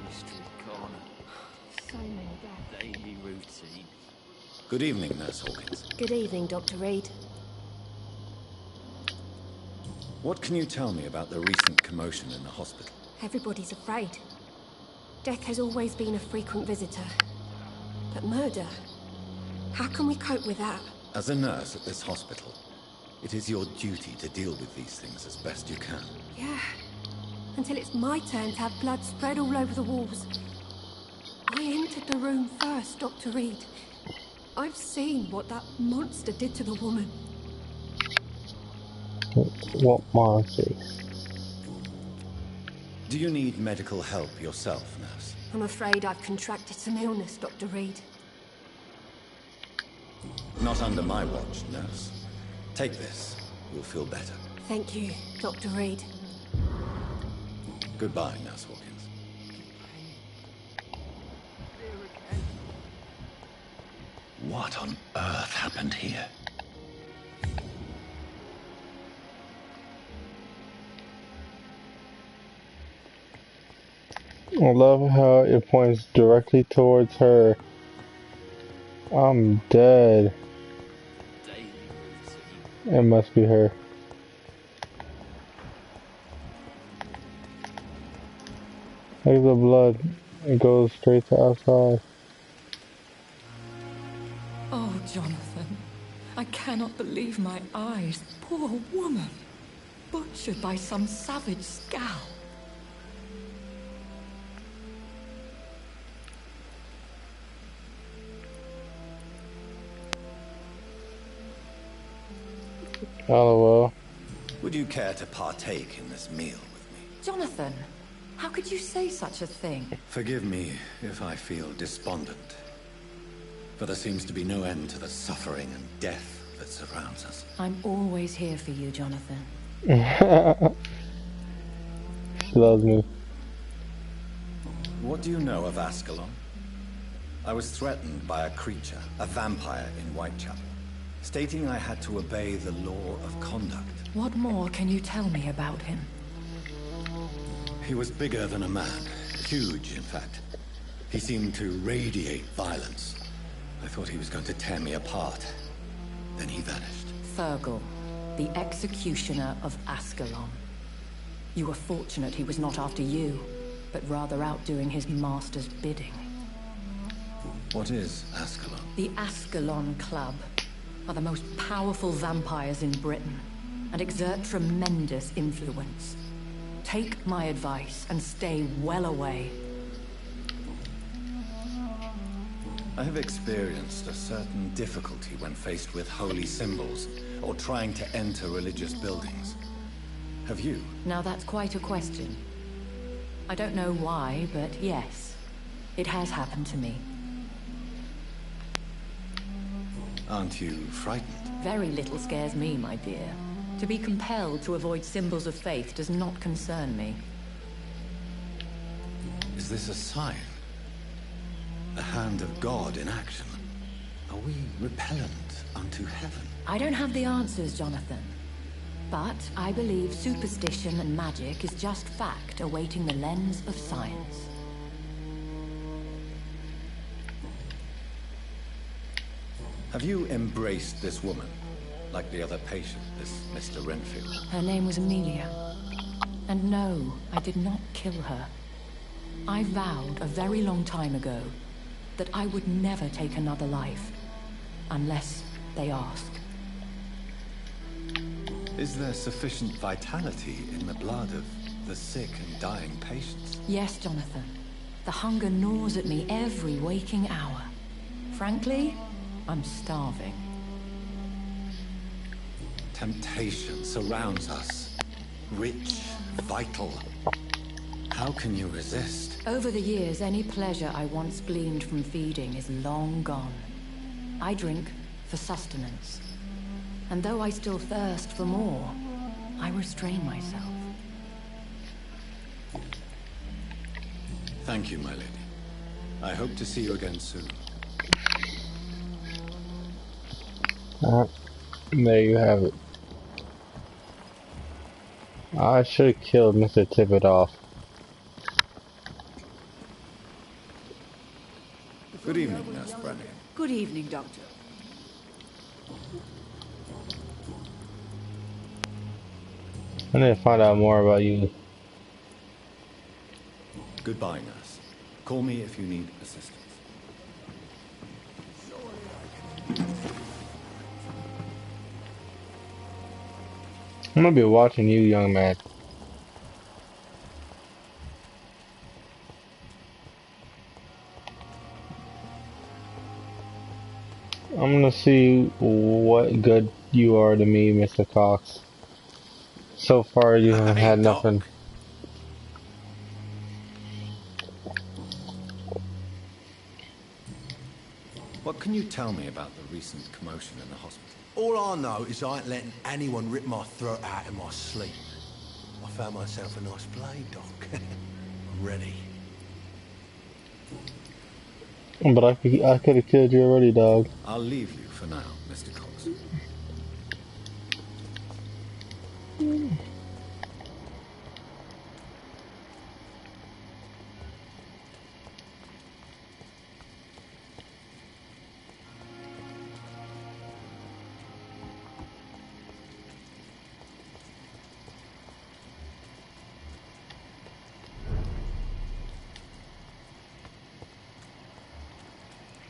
Street corner. So many deaths. Daily routine. Good evening, Nurse Hawkins. Good evening, Dr. Reed. What can you tell me about the recent commotion in the hospital? Everybody's afraid. Death has always been a frequent visitor. But murder? How can we cope with that? As a nurse at this hospital, it is your duty to deal with these things as best you can. Yeah. Until it's my turn to have blood spread all over the walls. I entered the room first, Dr. Reed. I've seen what that monster did to the woman. What monster? Do you need medical help yourself, nurse? I'm afraid I've contracted some illness, Dr. Reed. Not under my watch, nurse. Take this. You'll feel better. Thank you, Dr. Reed. Goodbye, Nurse Hawkins. What on earth happened here? I love how it points directly towards her. I'm dead. It must be her. Look at the blood. It goes straight to outside. Oh, Jonathan. I cannot believe my eyes. Poor woman. Butchered by some savage scowl. LOL. Would you care to partake in this meal with me? Jonathan, how could you say such a thing? Forgive me if I feel despondent. For there seems to be no end to the suffering and death that surrounds us. I'm always here for you, Jonathan. She loves me. What do you know of Ascalon? I was threatened by a creature, a vampire in Whitechapel. stating I had to obey the law of conduct. What more can you tell me about him? He was bigger than a man. Huge, in fact. He seemed to radiate violence. I thought he was going to tear me apart. Then he vanished. Fergal, the executioner of Ascalon. You were fortunate he was not after you, but rather out doing his master's bidding. What is Ascalon? The Ascalon Club are the most powerful vampires in Britain and exert tremendous influence. Take my advice and stay well away. I have experienced a certain difficulty when faced with holy symbols or trying to enter religious buildings. Have you? Now that's quite a question. I don't know why, but yes, it has happened to me. Aren't you frightened? Very little scares me, my dear. To be compelled to avoid symbols of faith does not concern me. Is this a sign? The hand of God in action? Are we repellent unto heaven? I don't have the answers, Jonathan. But I believe superstition and magic is just fact awaiting the lens of science. Have you embraced this woman? Like the other patient, this Mr. Renfield? Her name was Amelia. And no, I did not kill her. I vowed a very long time ago that I would never take another life, unless they ask. Is there sufficient vitality in the blood of the sick and dying patients? Yes, Jonathan. The hunger gnaws at me every waking hour. Frankly, I'm starving. Temptation surrounds us. Rich, vital. How can you resist? Over the years, any pleasure I once gleaned from feeding is long gone. I drink for sustenance. And though I still thirst for more, I restrain myself. Thank you, my lady. I hope to see you again soon. There you have it. I should have killed Mr. Tippetoff. Good evening, Nurse Brennan. Good evening, Doctor. I need to find out more about you. Goodbye, nurse. Call me if you need assistance. I'm gonna be watching you, young man. I'm gonna see what good you are to me, Mr. Cox. So far, you haven't had nothing. What can you tell me about the recent commotion in the hospital? All I know is I ain't letting anyone rip my throat out in my sleep. I found myself a nice blade, Doc. I'm ready. But I could have killed you already, dog. I'll leave you for now, Mr. Cox.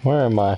Where am I?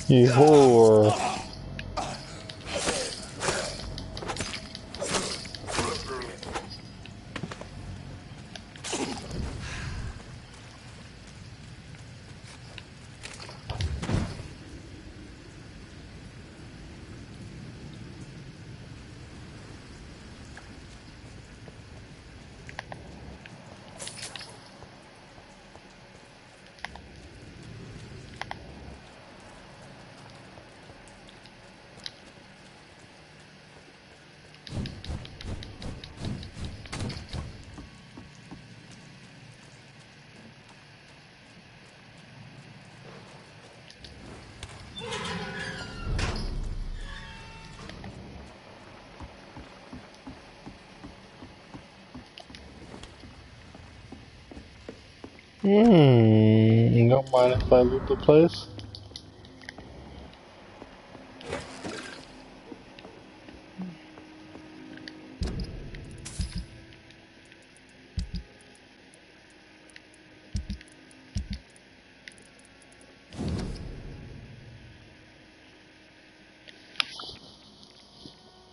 You whore. You don't mind if I loot the place?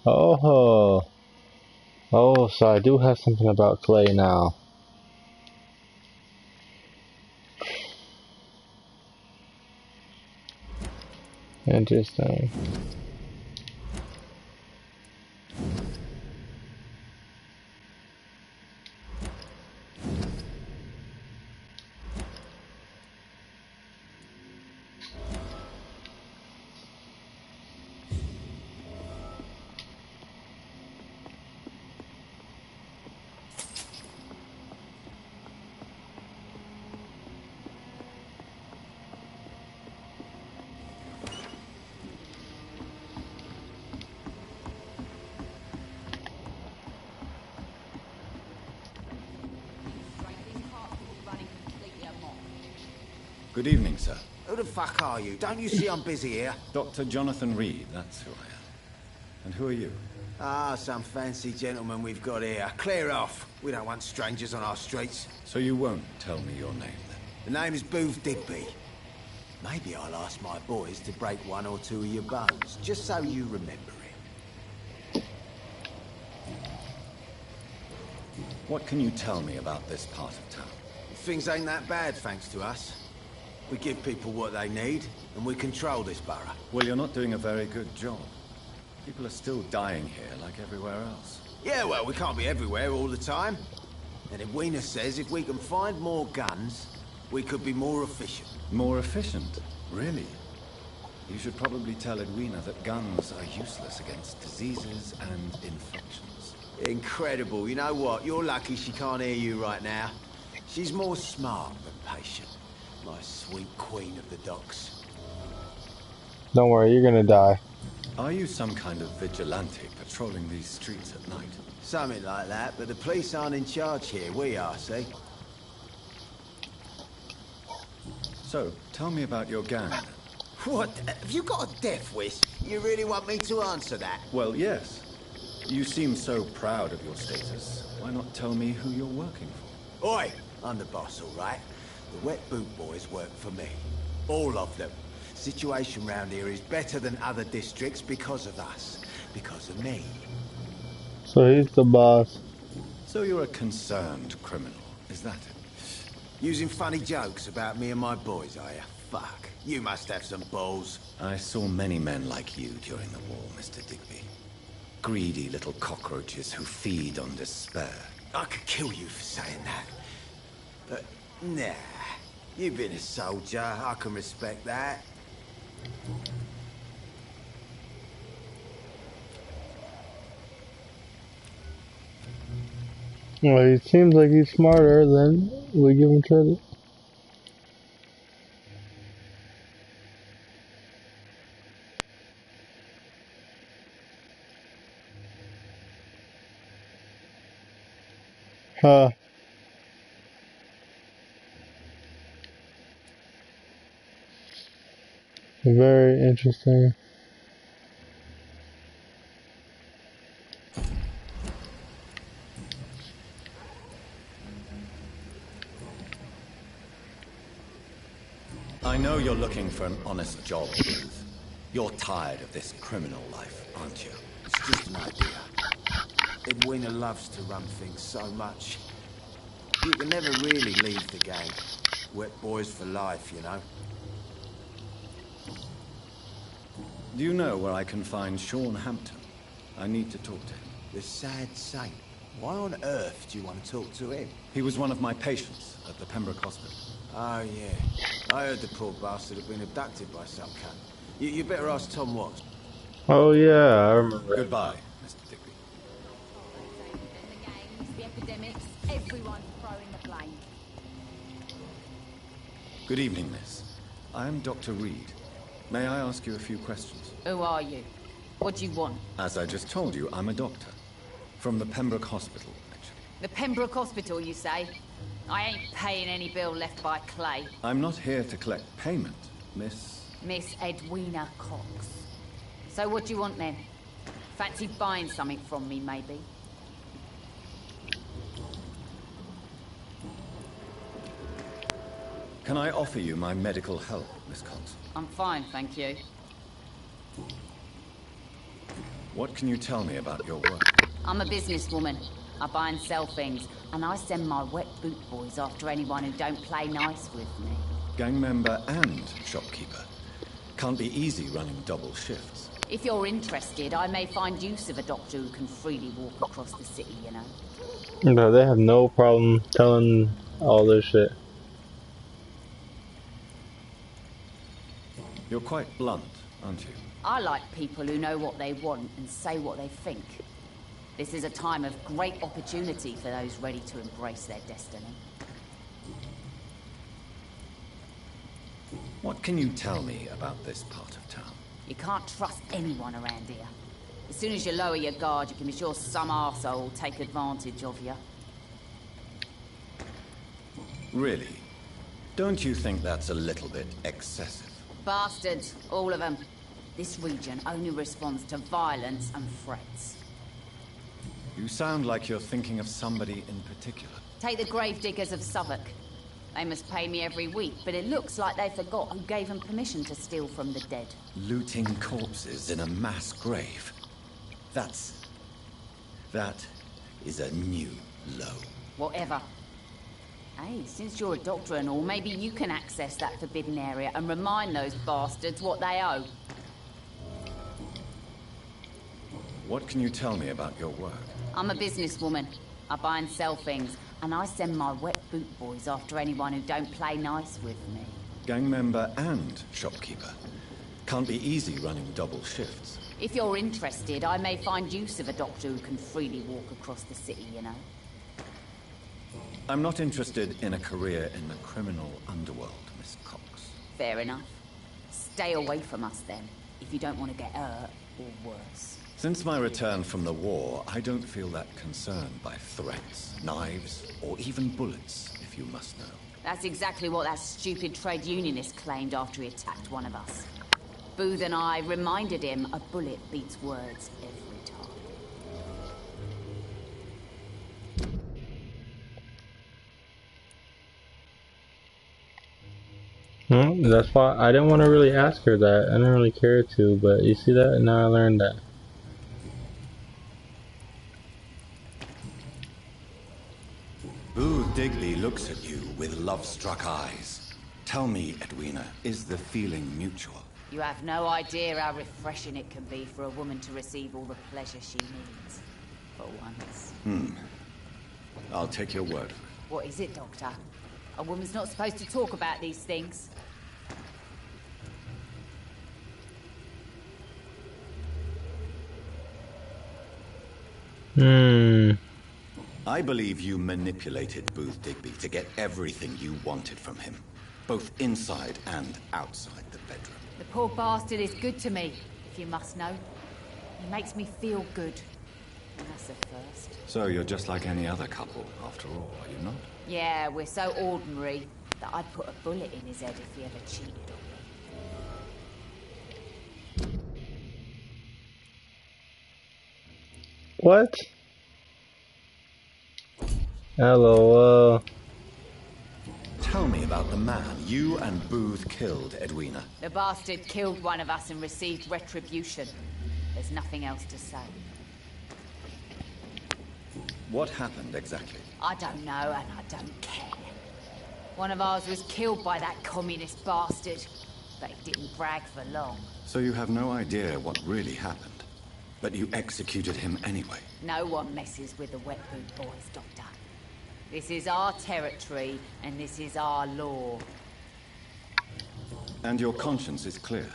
Oh, oh, so I do have something about clay now. Interesting. Good evening, sir. Who the fuck are you? Don't you see I'm busy here? Dr. Jonathan Reed, that's who I am. And who are you? Ah, some fancy gentleman we've got here. Clear off. We don't want strangers on our streets. So you won't tell me your name, then? The name is Booth Digby. Maybe I'll ask my boys to break one or two of your bones, just so you remember it. What can you tell me about this part of town? Things ain't that bad, thanks to us. We give people what they need, and we control this borough. Well, you're not doing a very good job. People are still dying here like everywhere else. Yeah, well, we can't be everywhere all the time. And Edwina says if we can find more guns, we could be more efficient. More efficient? Really? You should probably tell Edwina that guns are useless against diseases and infections. Incredible. You know what? You're lucky she can't hear you right now. She's more smart than patient. My sweet queen of the docks. Don't worry, you're gonna die. Are you some kind of vigilante patrolling these streets at night? Something like that, but the police aren't in charge here. We are, see? So, tell me about your gang. What? Have you got a death wish? You really want me to answer that? Well, yes. You seem so proud of your status. Why not tell me who you're working for? Oi! I'm the boss, all right? The Wet Boot Boys work for me. All of them. Situation round here is better than other districts because of us. Because of me. So he's the boss. So you're a concerned criminal, is that it? Using funny jokes about me and my boys, are you? Fuck. You must have some balls. I saw many men like you during the war, Mr. Digby. Greedy little cockroaches who feed on despair. I could kill you for saying that. But, nah. You've been a soldier. I can respect that. Well, he seems like he's smarter than we give him credit. Huh. Very interesting. I know you're looking for an honest job, Ruth. You're tired of this criminal life, aren't you? It's just an idea. Edwina loves to run things so much. You can never really leave the game. Wet boys for life, you know. Do you know where I can find Sean Hampton? I need to talk to him. The sad saint. Why on earth do you want to talk to him? He was one of my patients at the Pembroke Hospital. Oh, yeah. I heard the poor bastard had been abducted by some cunt. You better ask Tom Watts. Oh yeah, I remember. Goodbye, Mr. Digby. The epidemics, everyone throwing the blame. Good evening, miss. I am Dr. Reed. May I ask you a few questions? Who are you? What do you want? As I just told you, I'm a doctor. From the Pembroke Hospital, actually. The Pembroke Hospital, you say? I ain't paying any bill left by Clay. I'm not here to collect payment, Miss... Miss Edwina Cox. So what do you want then? Fancy buying something from me, maybe? Can I offer you my medical help, Miss Cox? I'm fine, thank you. What can you tell me about your work? I'm a businesswoman. I buy and sell things, and I send my wet boot boys after anyone who don't play nice with me. Gang member and shopkeeper. Can't be easy running double shifts. If you're interested, I may find use of a doctor who can freely walk across the city, you know. No, they have no problem telling all this shit. You're quite blunt, aren't you? I like people who know what they want and say what they think. This is a time of great opportunity for those ready to embrace their destiny. What can you tell me about this part of town? You can't trust anyone around here. As soon as you lower your guard, you can be sure some arsehole will take advantage of you. Really? Don't you think that's a little bit excessive? Bastards, all of them. This region only responds to violence and threats. You sound like you're thinking of somebody in particular. Take the gravediggers of Southwark. They must pay me every week, but it looks like they forgot who gave them permission to steal from the dead. Looting corpses in a mass grave. That is a new low. Whatever. Hey, since you're a doctor and all, maybe you can access that forbidden area and remind those bastards what they owe. What can you tell me about your work? I'm a businesswoman. I buy and sell things, and I send my wet boot boys after anyone who don't play nice with me. Gang member and shopkeeper. Can't be easy running double shifts. If you're interested, I may find use of a doctor who can freely walk across the city, you know. I'm not interested in a career in the criminal underworld, Miss Cox. Fair enough. Stay away from us then, if you don't want to get hurt or worse. Since my return from the war, I don't feel that concerned by threats, knives, or even bullets, if you must know. That's exactly what that stupid trade unionist claimed after he attacked one of us. Booth and I reminded him a bullet beats words every time. That's why I didn't want to really ask her that. I didn't really care to, but you see that? Now I learned that. Booth Digby looks at you with love-struck eyes. Tell me, Edwina, is the feeling mutual? You have no idea how refreshing it can be for a woman to receive all the pleasure she needs. For once. I'll take your word for it. What is it, Doctor? A woman's not supposed to talk about these things. I believe you manipulated Booth Digby to get everything you wanted from him. Both inside and outside the bedroom. The poor bastard is good to me, if you must know. He makes me feel good. And that's a first. So you're just like any other couple, after all, are you not? Yeah, we're so ordinary that I'd put a bullet in his head if he ever cheated on me. What? LOL. tell me about the man you and Booth killed, Edwina? The bastard killed one of us and received retribution. There's nothing else to say. What happened exactly? I don't know, and I don't care. One of ours was killed by that communist bastard, but he didn't brag for long. So you have no idea what really happened, but you executed him anyway. No one messes with the Wet Boot Boys, Doctor. This is our territory, and this is our law. And your conscience is clear.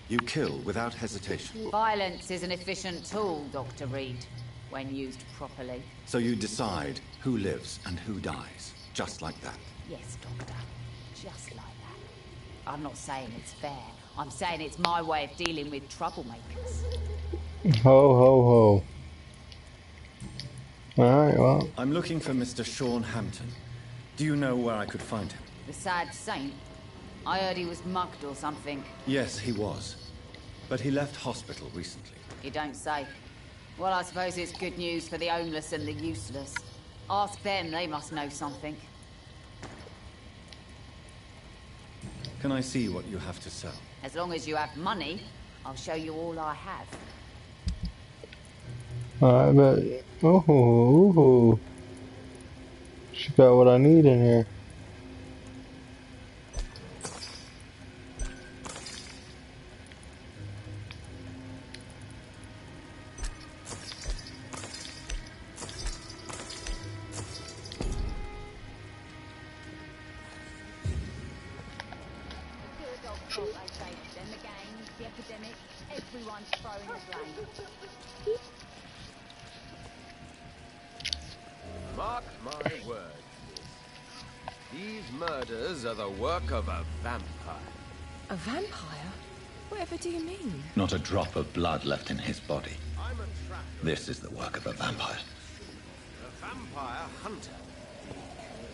You kill without hesitation. Violence is an efficient tool, Dr. Reed, when used properly. So you decide who lives and who dies, just like that. Yes, Doctor. Just like that. I'm not saying it's fair. I'm saying it's my way of dealing with troublemakers. Ho, ho, ho. Alright, well. I'm looking for Mr. Sean Hampton. Do you know where I could find him? The sad saint? I heard he was mugged or something. Yes, he was. But he left hospital recently. You don't say. Well, I suppose it's good news for the homeless and the useless. Ask them, they must know something. Can I see what you have to sell? As long as you have money, I'll show you all I have. Alright, but ooh, she got what I need in here. Mark my words. These murders are the work of a vampire. A vampire? Whatever do you mean? Not a drop of blood left in his body. This is the work of a vampire. A vampire hunter.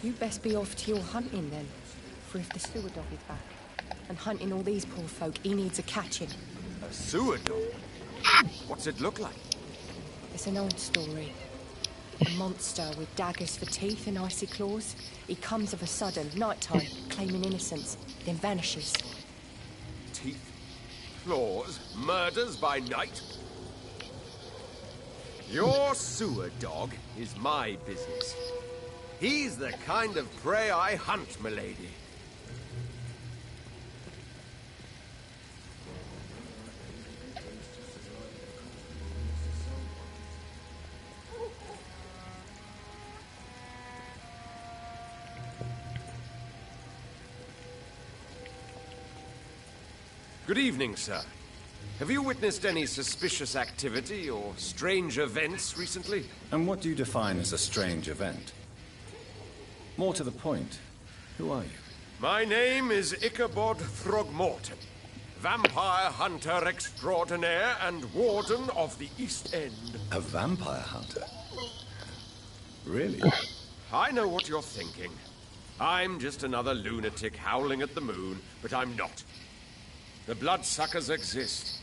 You best be off to your hunting then. For if the sewer dog is back and hunting all these poor folk, he needs a catching. A sewer dog? What's it look like? It's an old story. A monster with daggers for teeth and icy claws. He comes of a sudden, nighttime, claiming innocence, then vanishes. Teeth, claws, murders by night? Your sewer dog is my business. He's the kind of prey I hunt, milady. Good evening, sir. Have you witnessed any suspicious activity or strange events recently? And what do you define as a strange event? More to the point, who are you? My name is Ichabod Throgmorton, vampire hunter extraordinaire and warden of the East End. A vampire hunter? Really? I know what you're thinking. I'm just another lunatic howling at the moon, but I'm not. The bloodsuckers exist,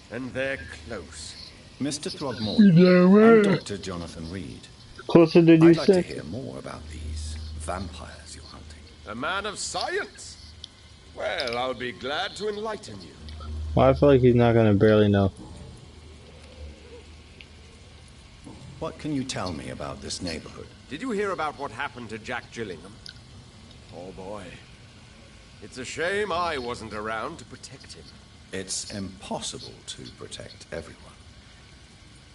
and they're close. Mr. Throgmorton, I'm Dr. Jonathan Reed. Closer did you I'd like say? to hear more about these vampires you're hunting. A man of science? Well, I'll be glad to enlighten you. Well, I feel like he's not gonna barely know. What can you tell me about this neighborhood? Did you hear about what happened to Jack Gillingham? Oh boy. It's a shame I wasn't around to protect him. It's impossible to protect everyone.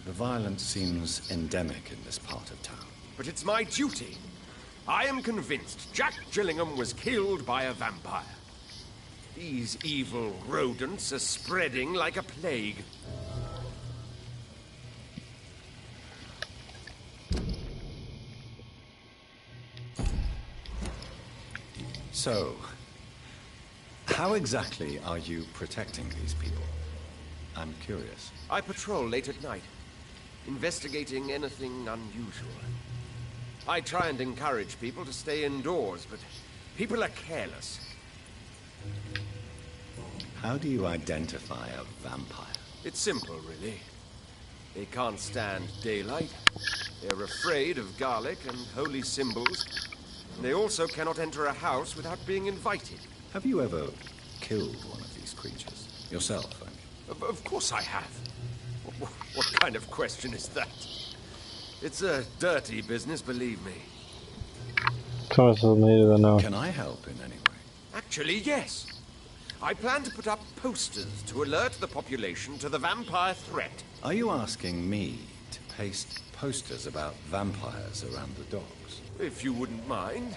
The violence seems endemic in this part of town. But it's my duty. I am convinced Jack Gillingham was killed by a vampire. These evil rodents are spreading like a plague. So, how exactly are you protecting these people? I'm curious. I patrol late at night, investigating anything unusual. I try and encourage people to stay indoors, but people are careless. How do you identify a vampire? It's simple, really. They can't stand daylight. They're afraid of garlic and holy symbols. They also cannot enter a house without being invited. Have you ever killed one of these creatures? Yourself, I mean. Of course I have. What kind of question is that? It's a dirty business, believe me. Can I help in any way? Actually, yes. I plan to put up posters to alert the population to the vampire threat. Are you asking me to paste posters about vampires around the docks? If you wouldn't mind.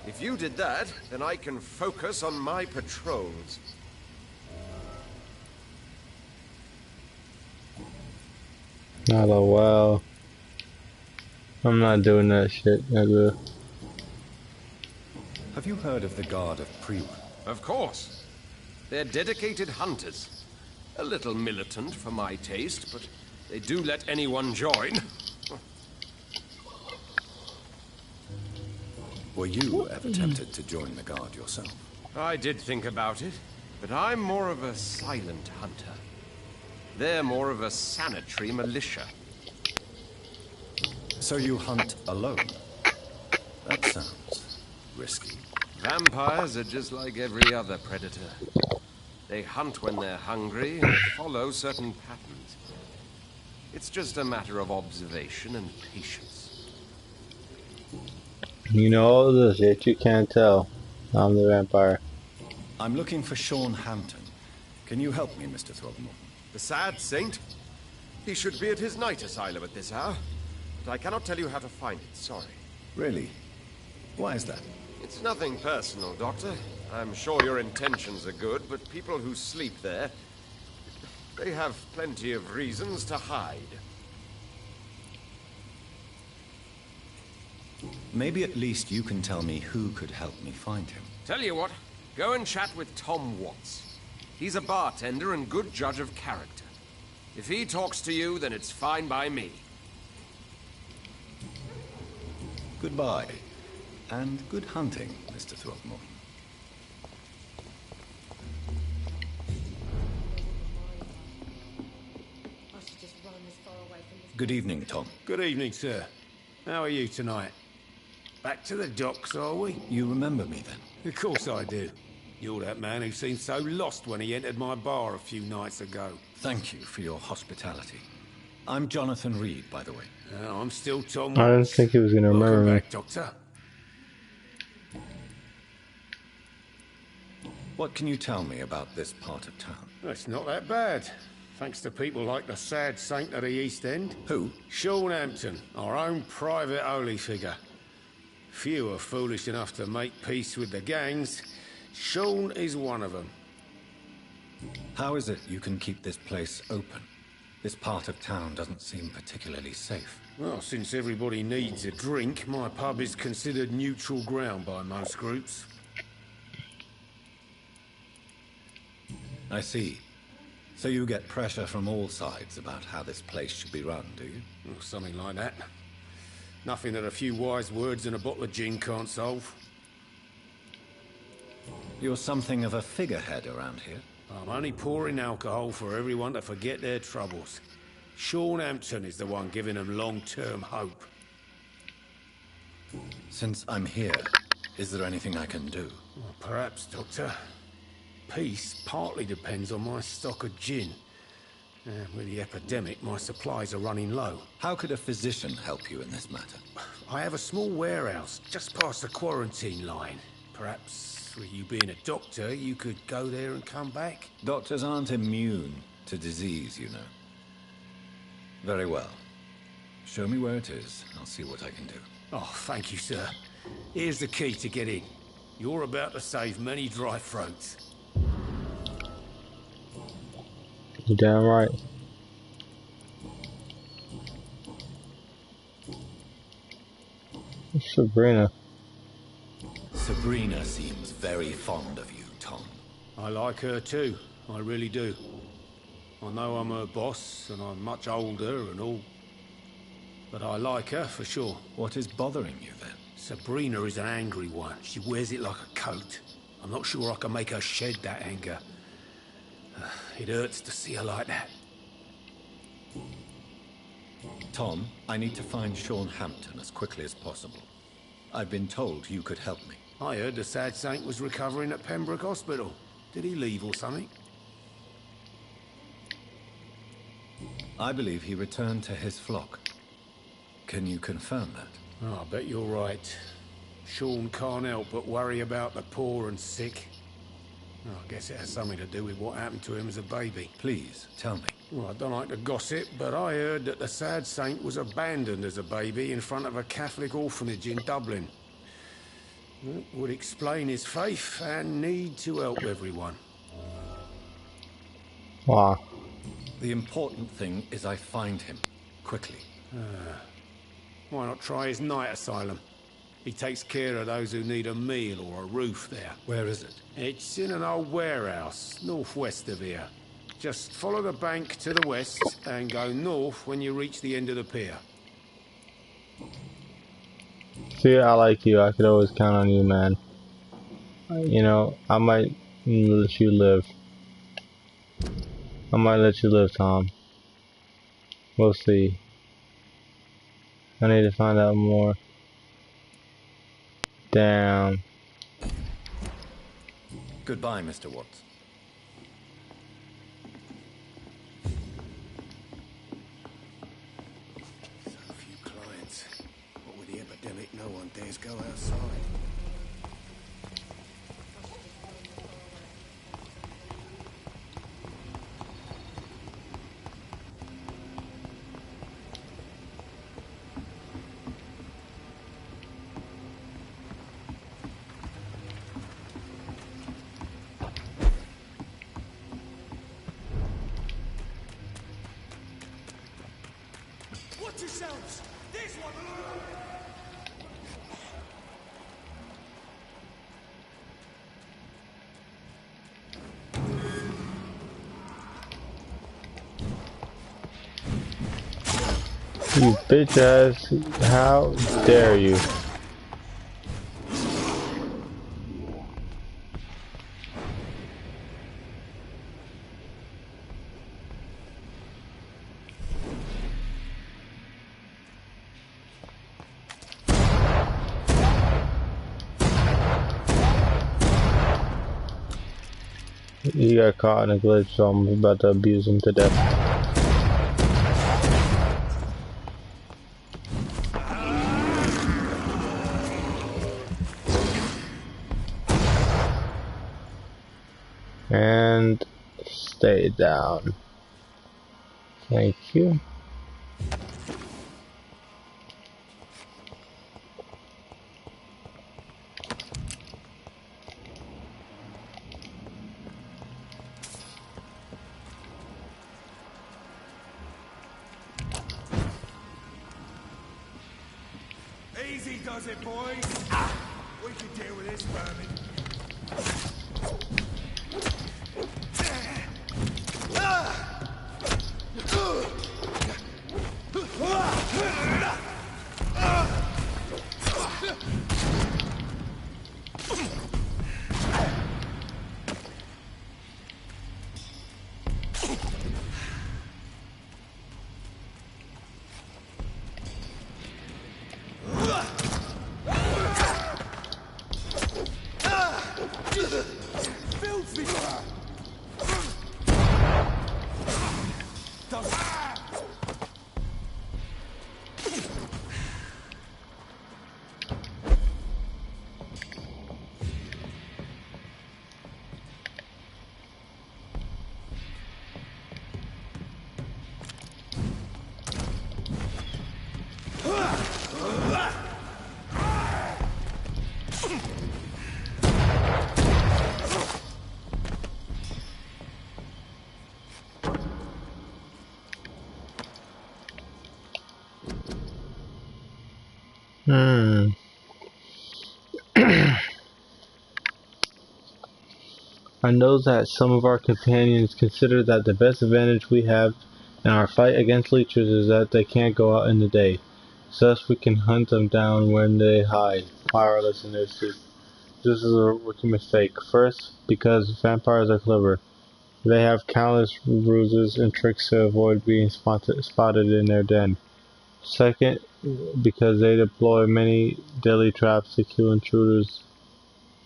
If you did that, then I can focus on my patrols. LOL. I'm not doing that shit, nigga. Have you heard of the Guard of Priwa? Of course. They're dedicated hunters. A little militant for my taste, but they do let anyone join. Were you ever tempted to join the Guard yourself? I did think about it, but I'm more of a silent hunter. They're more of a sanitary militia. So you hunt alone? That sounds risky. Vampires are just like every other predator. They hunt when they're hungry and follow certain patterns. It's just a matter of observation and patience. You know all this shit, you can't tell. I'm the vampire. I'm looking for Sean Hampton. Can you help me, Mr. Throgmorton? The sad saint? He should be at his night asylum at this hour. But I cannot tell you how to find it, sorry. Really? Why is that? It's nothing personal, Doctor. I'm sure your intentions are good, but people who sleep there, they have plenty of reasons to hide. Maybe at least you can tell me who could help me find him. Tell you what, go and chat with Tom Watts. He's a bartender and good judge of character. If he talks to you, then it's fine by me. Goodbye. And good hunting, Mr. Throgmorton. Good evening, Tom. Good evening, sir. How are you tonight? Back to the docks, are we? You remember me then? Of course I do. You're that man who seemed so lost when he entered my bar a few nights ago. Thank you for your hospitality. I'm Jonathan Reed, by the way. I'm still Tom I didn't think he was gonna remember me. back, Doctor. What can you tell me about this part of town? It's not that bad. Thanks to people like the sad saint of the East End. Who? Sean Hampton, our own private holy figure. Few are foolish enough to make peace with the gangs. Sean is one of them. How is it you can keep this place open? This part of town doesn't seem particularly safe. Well, since everybody needs a drink, my pub is considered neutral ground by most groups. I see. So you get pressure from all sides about how this place should be run, do you? Well, something like that. Nothing that a few wise words and a bottle of gin can't solve. You're something of a figurehead around here. I'm only pouring alcohol for everyone to forget their troubles. Sean Hampton is the one giving them long-term hope. Since I'm here, is there anything I can do? Well, perhaps, Doctor. Peace partly depends on my stock of gin. With the epidemic, my supplies are running low. How could a physician help you in this matter? I have a small warehouse just past the quarantine line. Perhaps, with you being a doctor, you could go there and come back? Doctors aren't immune to disease, you know. Very well. Show me where it is. I'll see what I can do. Oh, thank you, sir. Here's the key to get in. You're about to save many dry throats. You're damn right. It's Sabrina. Sabrina seems very fond of you, Tom. I like her too. I really do. I know I'm her boss, and I'm much older and all. But I like her for sure. What is bothering you then? Sabrina is an angry one. She wears it like a coat. I'm not sure I can make her shed that anger. It hurts to see her like that. Tom, I need to find Sean Hampton as quickly as possible. I've been told you could help me. I heard the sad saint was recovering at Pembroke Hospital. Did he leave or something? I believe he returned to his flock. Can you confirm that? Oh, I bet you're right. Sean can't help but worry about the poor and sick. Oh, I guess it has something to do with what happened to him as a baby. Please, tell me. Well, I don't like to gossip, but I heard that the sad saint was abandoned as a baby in front of a Catholic orphanage in Dublin. That would explain his faith and need to help everyone. Wow. The important thing is I find him. Quickly. Why not try his night asylum? He takes care of those who need a meal or a roof there. Where is it? It's in an old warehouse, northwest of here. Just follow the bank to the west and go north when you reach the end of the pier. See, I like you. I could always count on you, man. You know, I might let you live. I might let you live, Tom. We'll see. I need to find out more. Damn. Goodbye, Mr. Watts. So few clients. What with the epidemic, no one dares go outside. Watch yourselves! This one! You bitch ass. How dare you? He got caught in a glitch, so I'm about to abuse him to death. And stay down. Thank you. Easy does it, boys. We can deal with this vermin. I know that some of our companions consider that the best advantage we have in our fight against leeches is that they can't go out in the day. Thus we can hunt them down when they hide, powerless in their sleep. This is a rookie mistake. First, because vampires are clever. They have countless ruses and tricks to avoid being spotted in their den. Second, because they deploy many deadly traps to kill intruders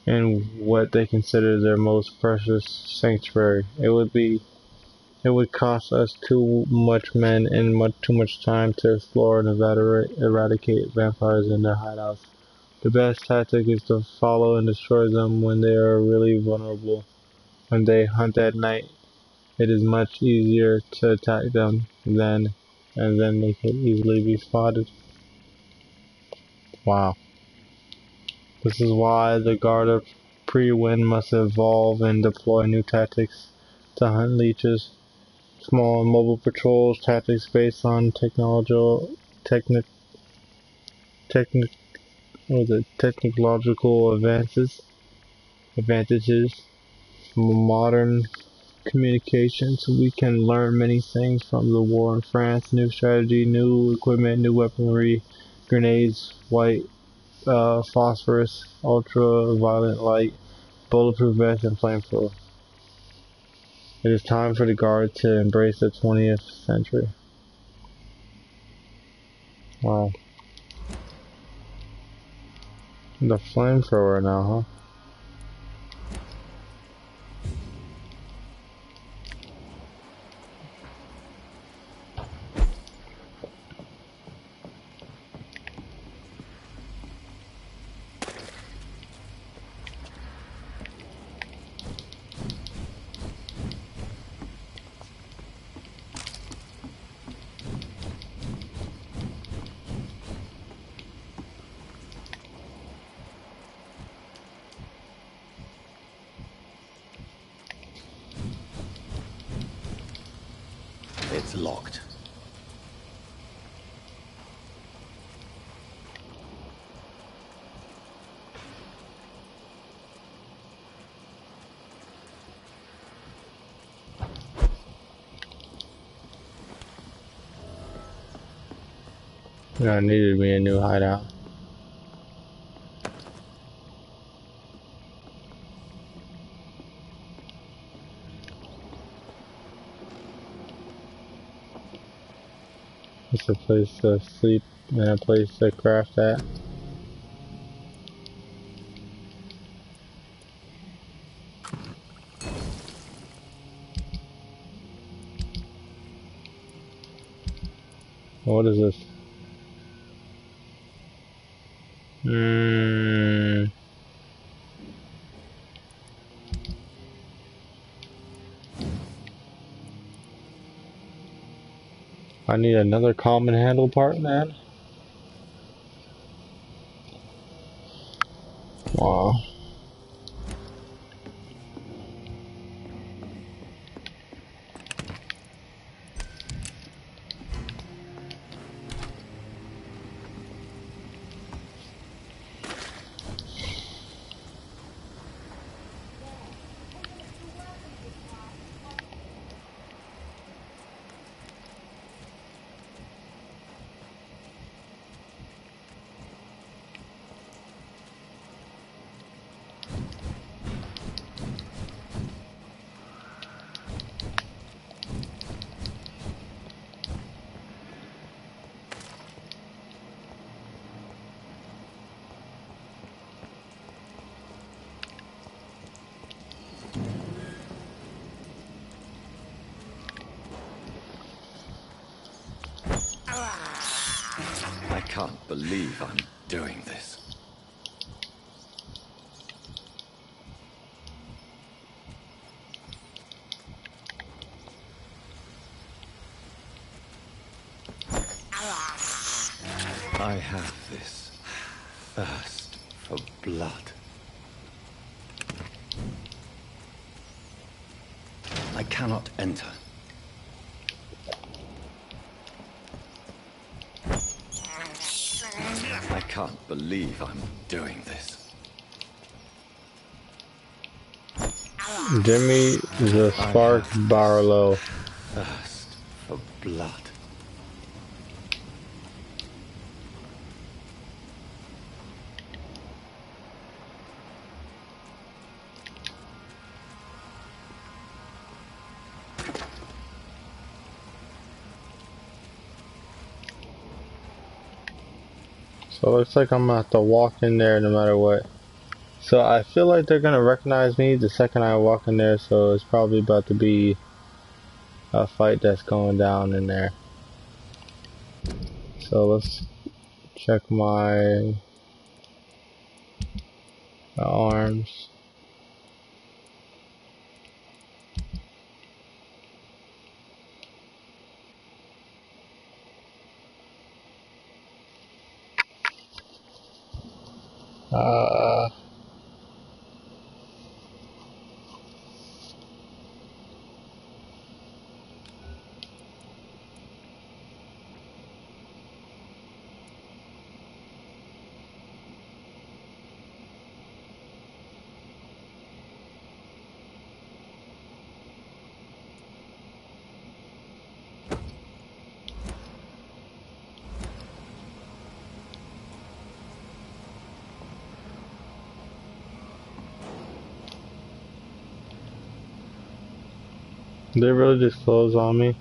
in what they consider their most precious sanctuary. It would cost us too much men and too much time to explore and eradicate vampires in their hideouts. The best tactic is to follow and destroy them when they are really vulnerable. When they hunt at night, it is much easier to attack them then, and then they can easily be spotted. Wow. This is why the Guard of Pre-Wind must evolve and deploy new tactics to hunt leeches. Small and mobile patrols, tactics based on technological advantages, modern communications. We can learn many things from the war in France. New strategy, new equipment, new weaponry, grenades, white phosphorus, ultraviolet light, bulletproof vest, and flamethrower. It is time for the Guard to embrace the 20th century. Wow. The flamethrower now, huh? It's locked. I needed me a new hideout. It's a place to sleep and a place to craft at. What is this? I need another common handle part, man. Wow. I can't believe I'm doing this. I have this thirst for blood. I cannot enter. I can't believe I'm doing this. Give me the Spark Barlow. Thirst for blood. So it looks like I'm gonna have to walk in there no matter what. So I feel like they're gonna recognize me the second I walk in there, so it's probably about to be a fight that's going down in there. So let's check my arms. They really just close on me.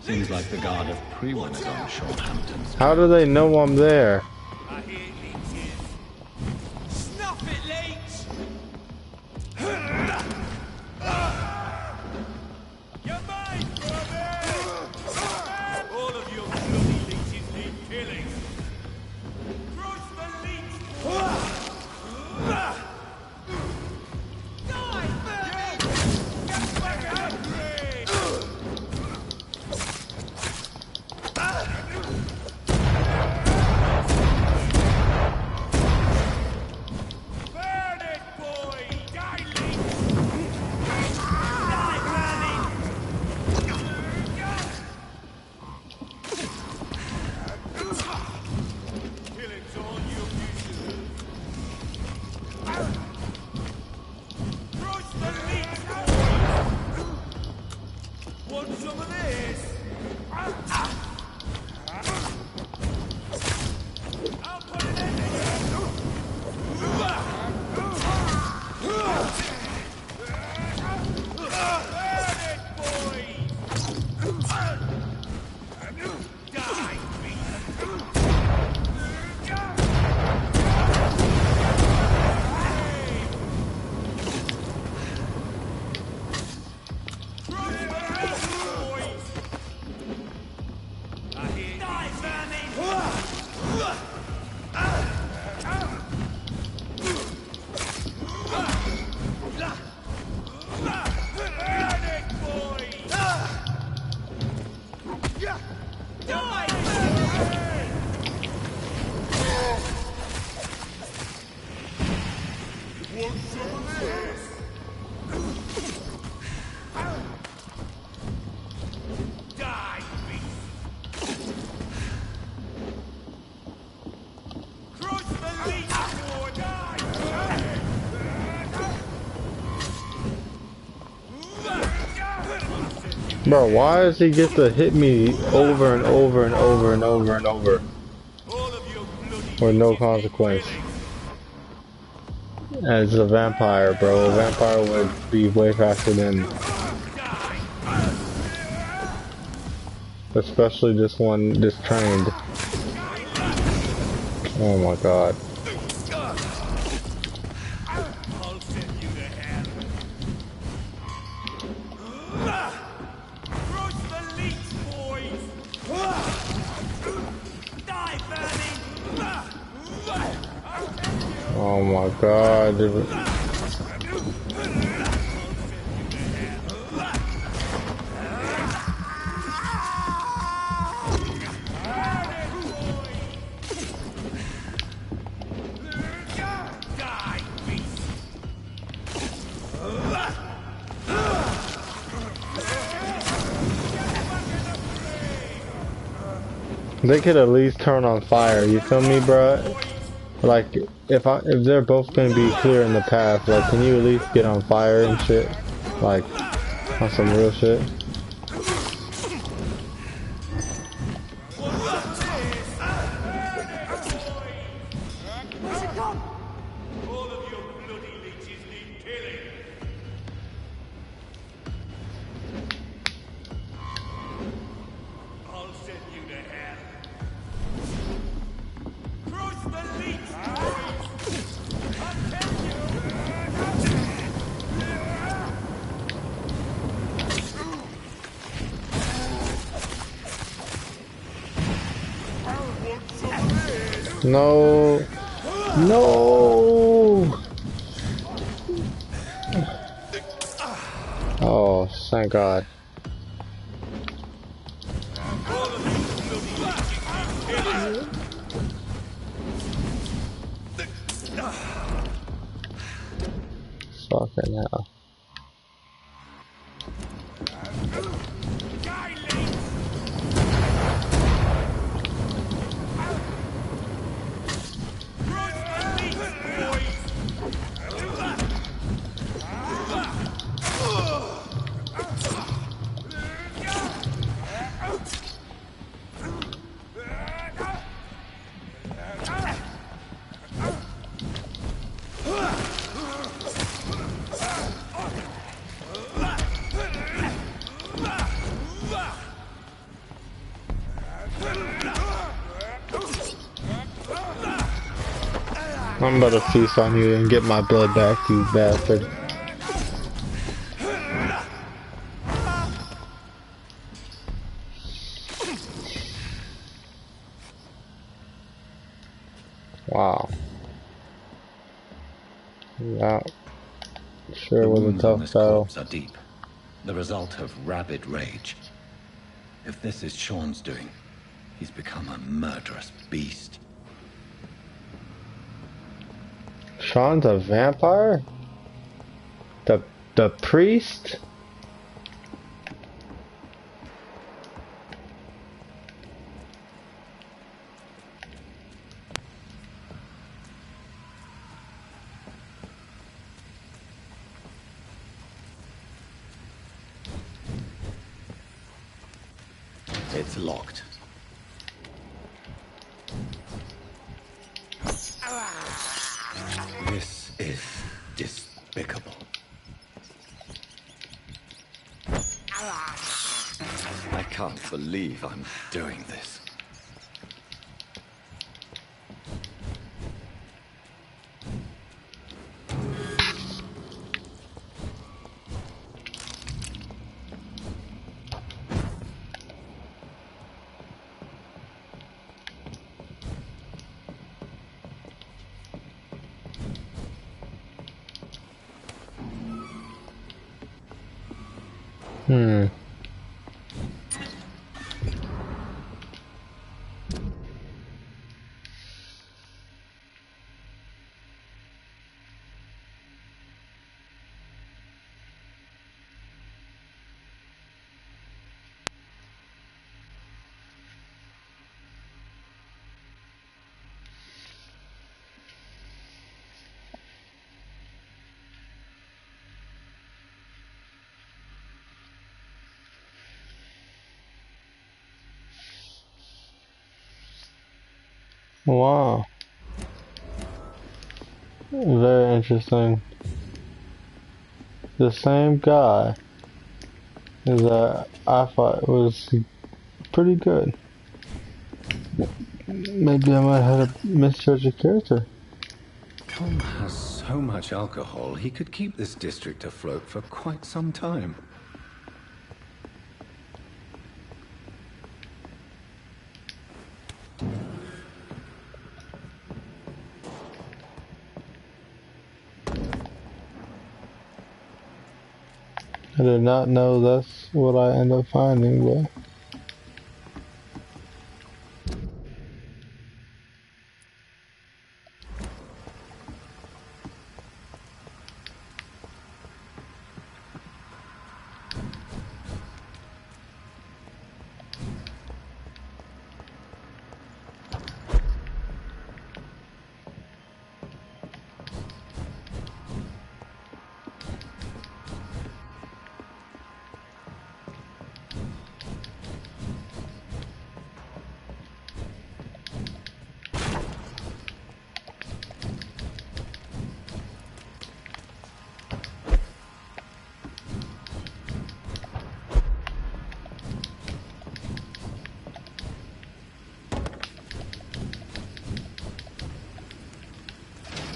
Seems like the guard of Prewan is on Shorthampton's. How do they know I'm there? I hear leeches. Snuff it, leech! You're mine, brother! All of you bloody leeches need killing. Crush the leech! Die, Bernie! Get back hungry! Burn it, boy! Die, leech! Die, Bernie! Killing's all you deserve. Crush the leech, boys! Want some of this? I'll put an end to you! Burn it, boys! Die, Bro, why does he get to hit me over and over and over and over and over? With no consequence. As a vampire, bro. A vampire would be way faster than... Especially this one, this trained. Oh my god. Oh my god. They could at least turn on fire, you feel me, bruh? Like, if they're both gonna be clear in the path, like, can you at least get on fire and shit? Like, on some real shit? No. No. Oh, thank God. Fucking hell. I'm about to feast on you and get my blood back, you bastard. Wow. Yeah. Sure The was a wounds on tough this battle. corpse are deep. The result of rabid rage. If this is Sean's doing, he's become a murderous beast. Sean's a vampire? The priest? It's locked. This is despicable. I can't believe I'm doing this. Hmm. Wow. Very interesting. The same guy that I thought was pretty good. Maybe I might have misjudged a character. Tom has so much alcohol, he could keep this district afloat for quite some time. I did not know that's what I end up finding, but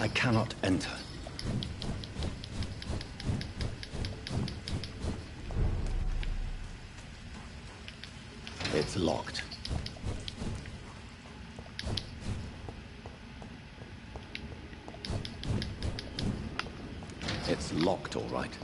I cannot enter. It's locked. locked, all right.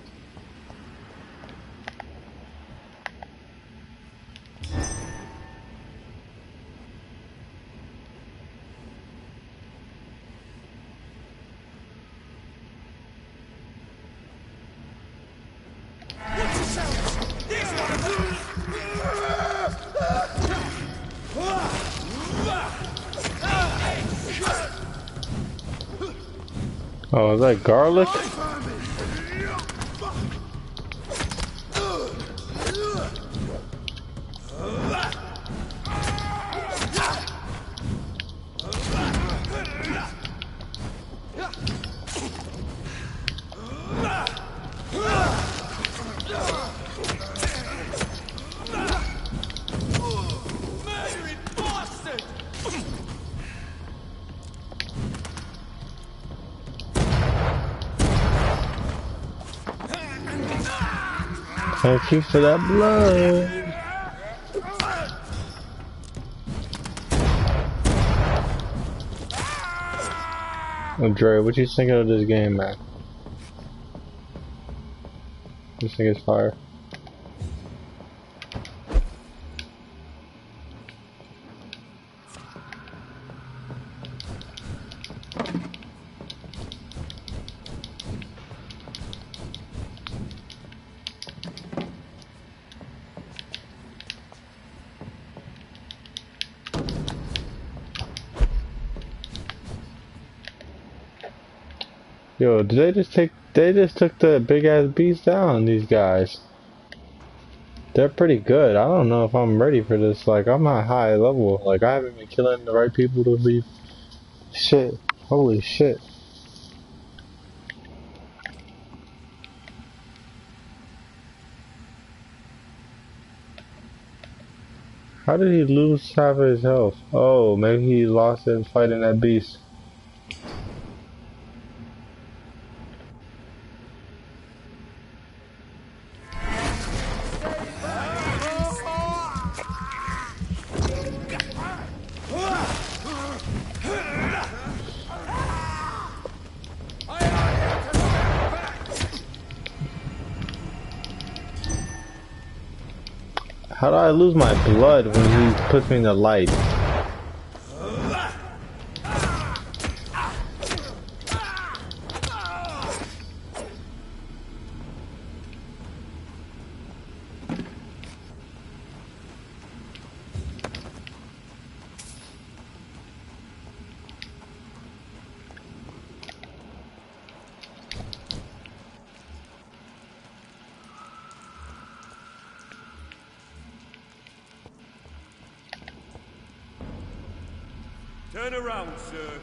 Oh, is that garlic? Thank you for that blood. Andre, what you thinking of this game, man? You think it's fire? Yo, did they just took the big ass beast down, these guys. They're pretty good. I don't know if I'm ready for this. Like, I'm not high level. Like, I haven't been killing the right people to leave. Shit. Holy shit. How did he lose half of his health? Oh, maybe he lost it fighting that beast. How do I lose my blood when he puts me in the light? Turn around, sir.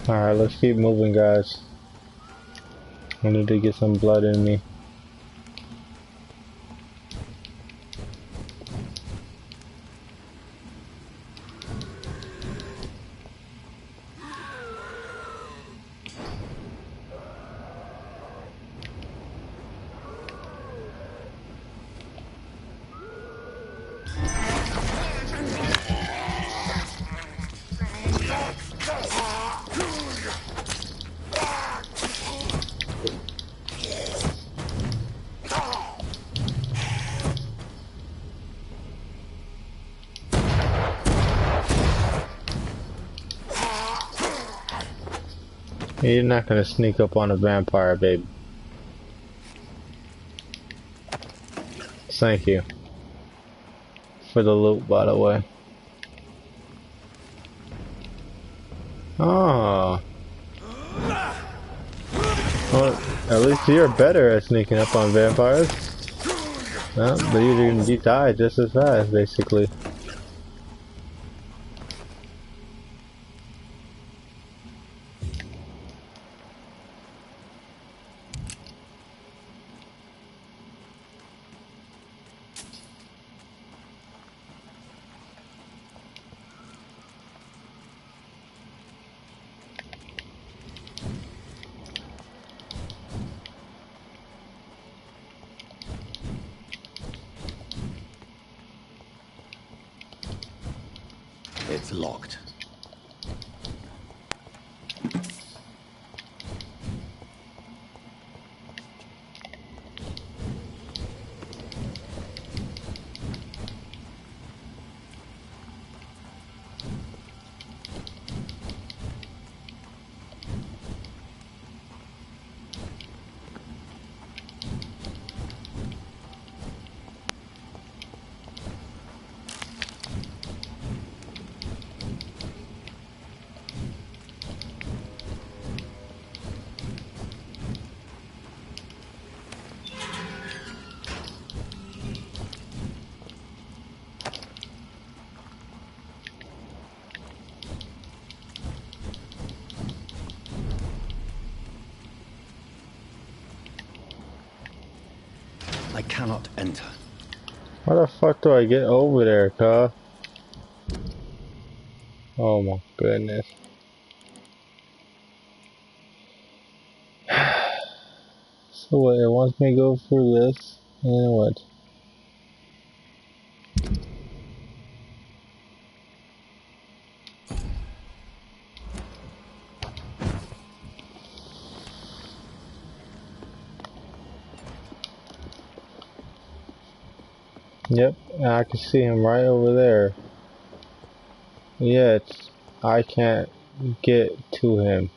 Alright, let's keep moving, guys. I need to get some blood in me. You're not gonna sneak up on a vampire, babe. Thank you. For the loot, by the way. Oh. Well, at least you're better at sneaking up on vampires. Well, but you die just as fast, basically. It's locked. I cannot enter. How the fuck do I get over there, cuh? Oh my goodness. So what, it wants me to go through this, and what? Yep, I can see him right over there. Yet, I can't get to him.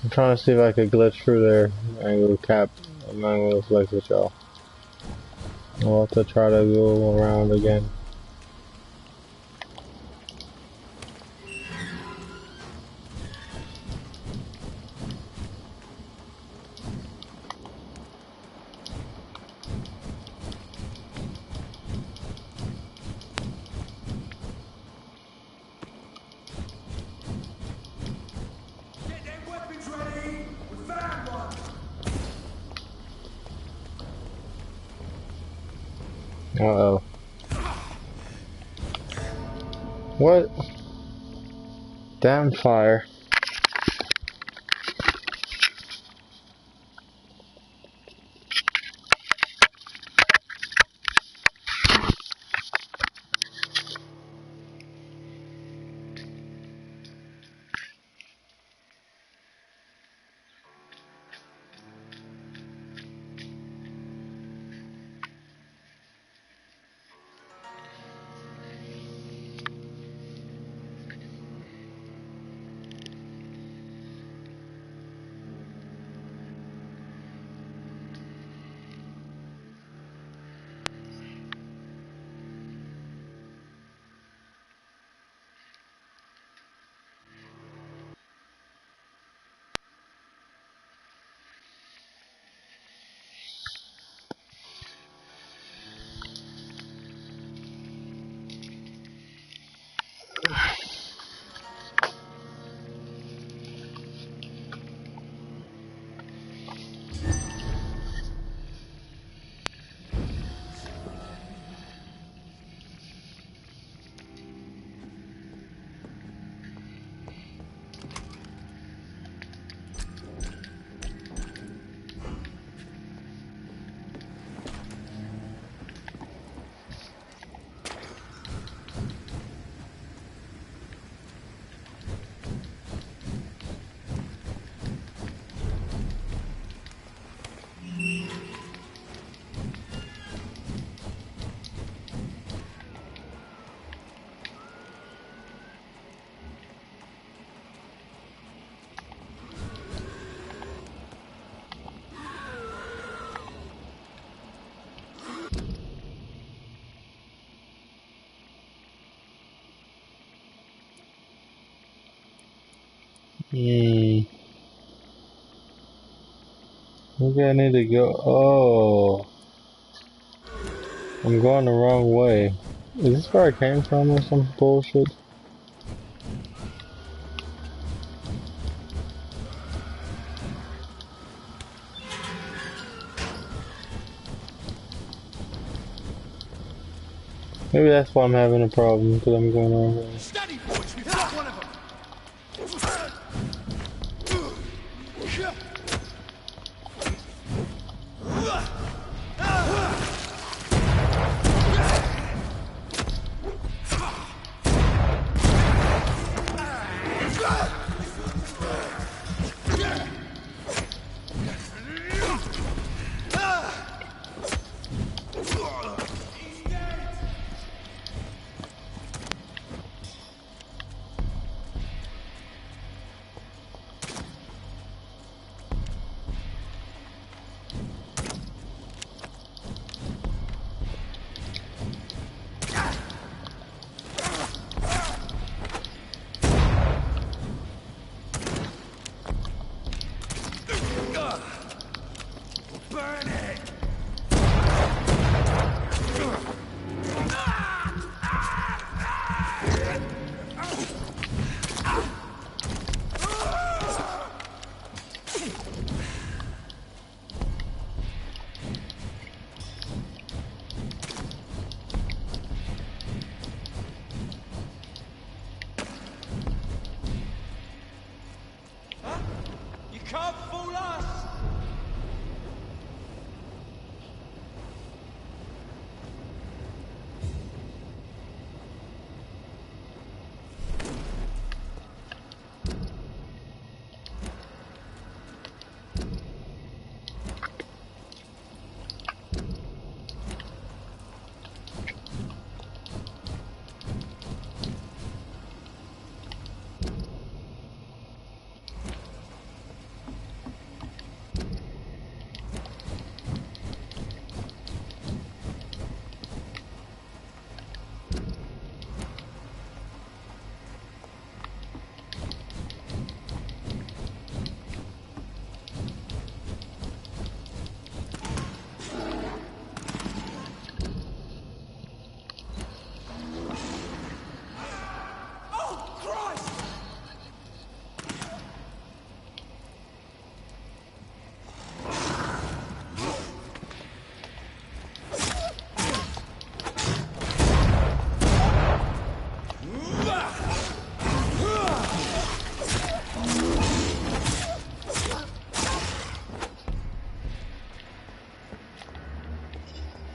I'm trying to see if I could glitch through there and go cap. I'm not gonna flex with y'all. I'll have to try to go around again. Uh-oh. What? Damn fire. Maybe I need to go. Oh, I'm going the wrong way. Is this where I came from or some bullshit? Maybe that's why I'm having a problem, because I'm going the wrong way. Steady, boys, we've got one of them. Burn it! Huh? You can't fool us!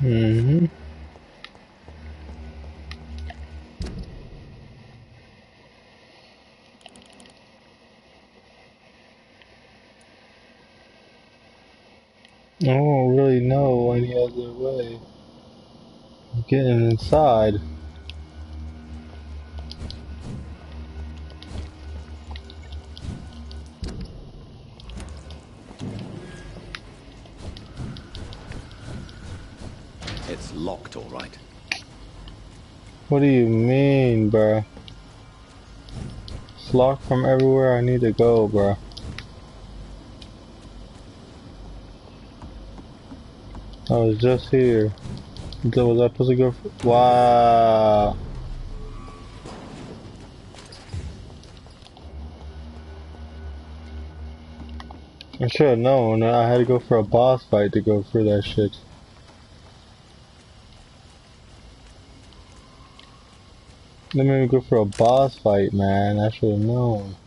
Mm-hmm. I don't really know any other way of getting inside. It's locked, all right. What do you mean, bruh? It's locked from everywhere I need to go, bruh. I was just here. Was I supposed to go for— wow. I should have known. I had to go for a boss fight to go through that shit. Let me go for a boss fight, man. I should have known.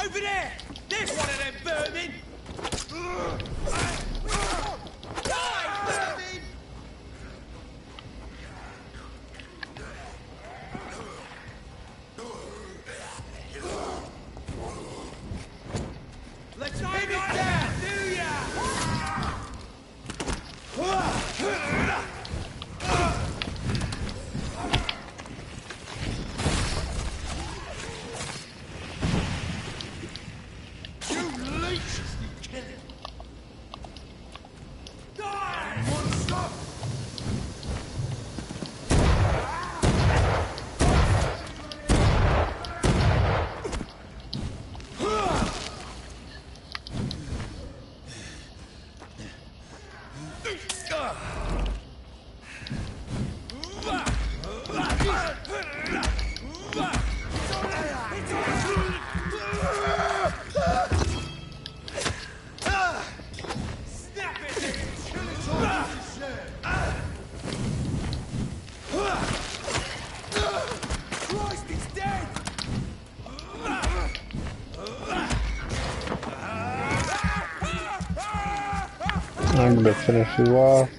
Over there! There's one of them vermin! Die, vermin! Let's aim it down! I'm gonna finish you off.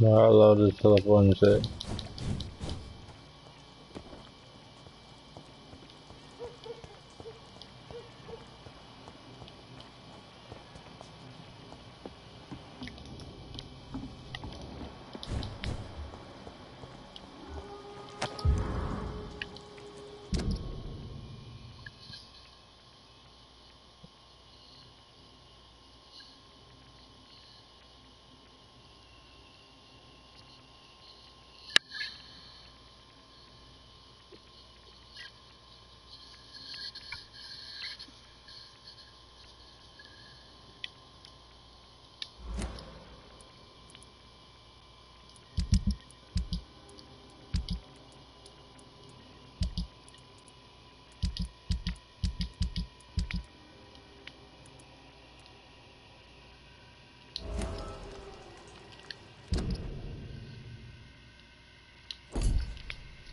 I loaded teleport and shit.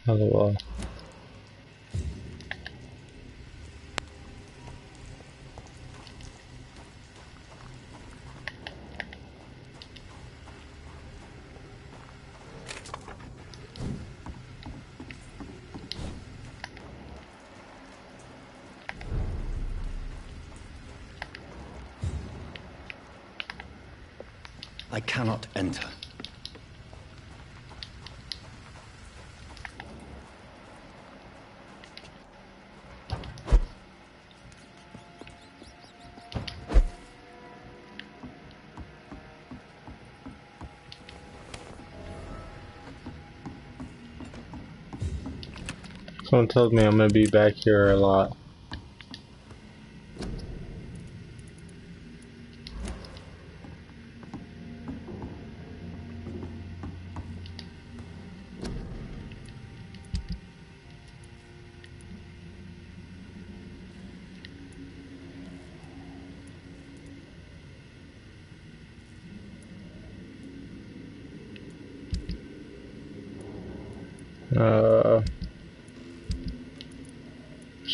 LOL. I cannot enter. Someone tells me I'm gonna be back here a lot.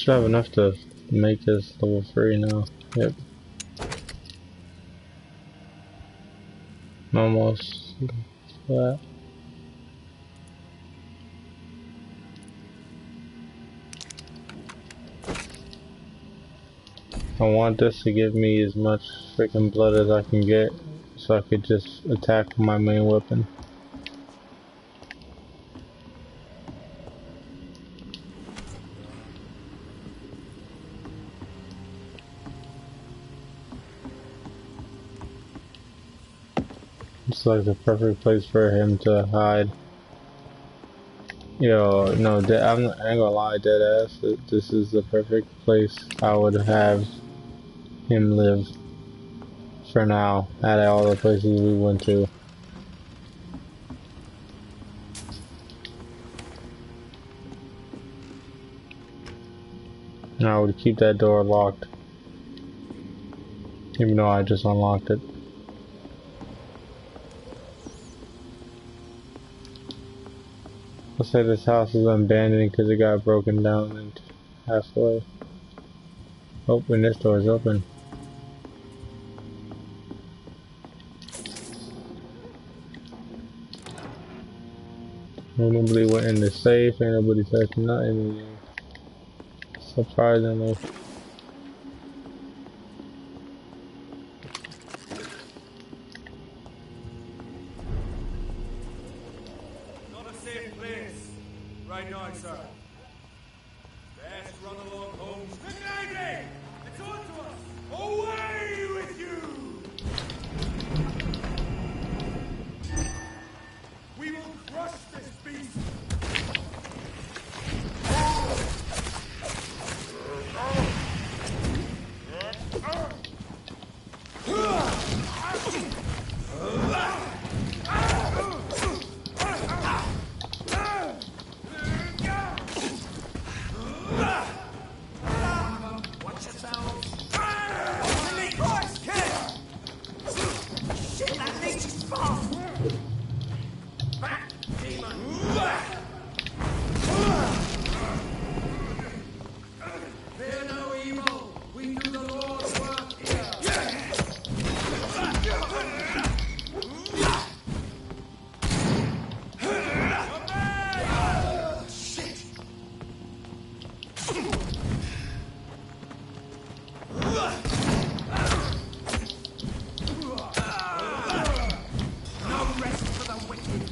Should have enough to make this level 3 now. Yep. Almost flat. I want this to give me as much freaking blood as I can get so I could just attack with my main weapon. It's like the perfect place for him to hide. Yo, no, I ain't gonna lie, deadass. This is the perfect place I would have him live for now. Out of all the places we went to. And I would keep that door locked. Even though I just unlocked it. Let's say this house is abandoned because it got broken down and halfway. Oh, and this door is open. Nobody went in the safe, and nobody touched nothing. Surprisingly. Not a safe place. Right now, sir. Best run along home. Quickly! It's on to us! Away with you! We will crush this beast! Watch yourselves! Shit, that leech is fast! Back, demon! Fear no evil! We do the Lord's work here! Shit! No rest for the wicked!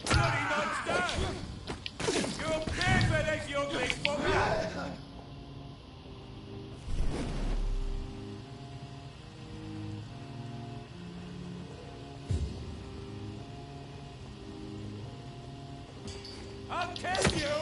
Bloody monster! You'll pay for this, you ugly fucker! I'll kill you!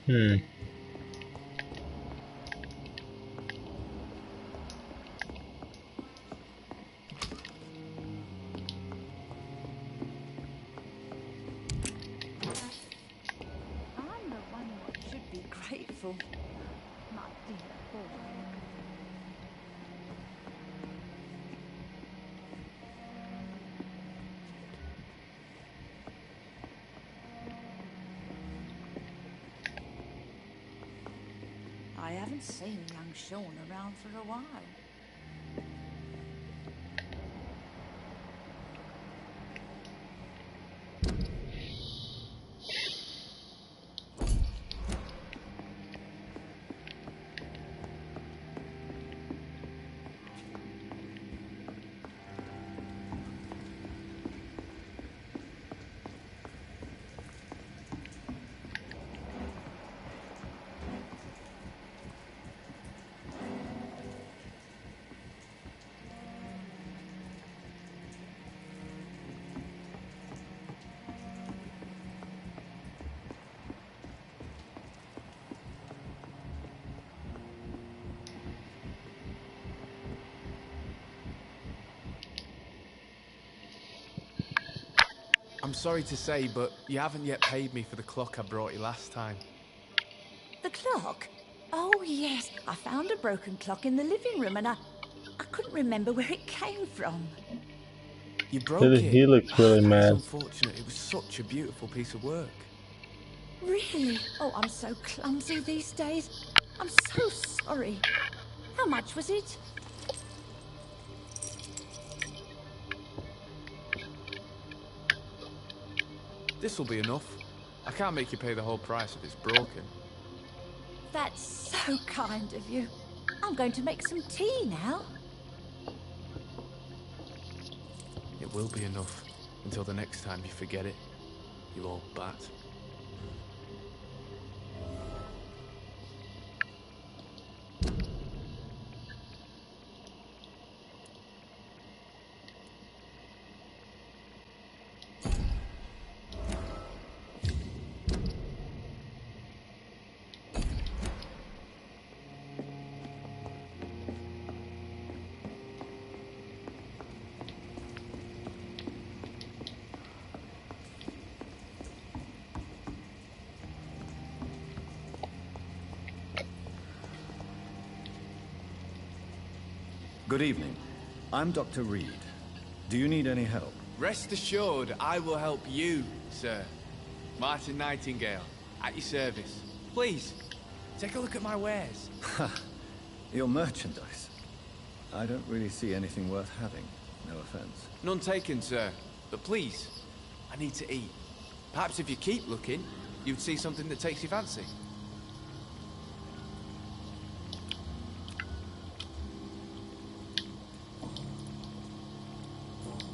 Hmm. I'm the one what should be grateful, my dear boy. I haven't seen young Sean around for a while. I'm sorry to say, but you haven't yet paid me for the clock I brought you last time. The clock? Oh, yes. I found a broken clock in the living room and I couldn't remember where it came from. You broke it? He looks really That is mad. unfortunate. It was such a beautiful piece of work. Really? Oh, I'm so clumsy these days. I'm so sorry. How much was it? This'll be enough. I can't make you pay the whole price if it's broken. That's so kind of you. I'm going to make some tea now. It will be enough until the next time you forget it, you old bat. Good evening. I'm Dr. Reed. Do you need any help? Rest assured, I will help you, sir. Martin Nightingale, at your service. Please, take a look at my wares. Your merchandise. I don't really see anything worth having. No offense. None taken, sir. But please, I need to eat. Perhaps if you keep looking, you'd see something that takes your fancy.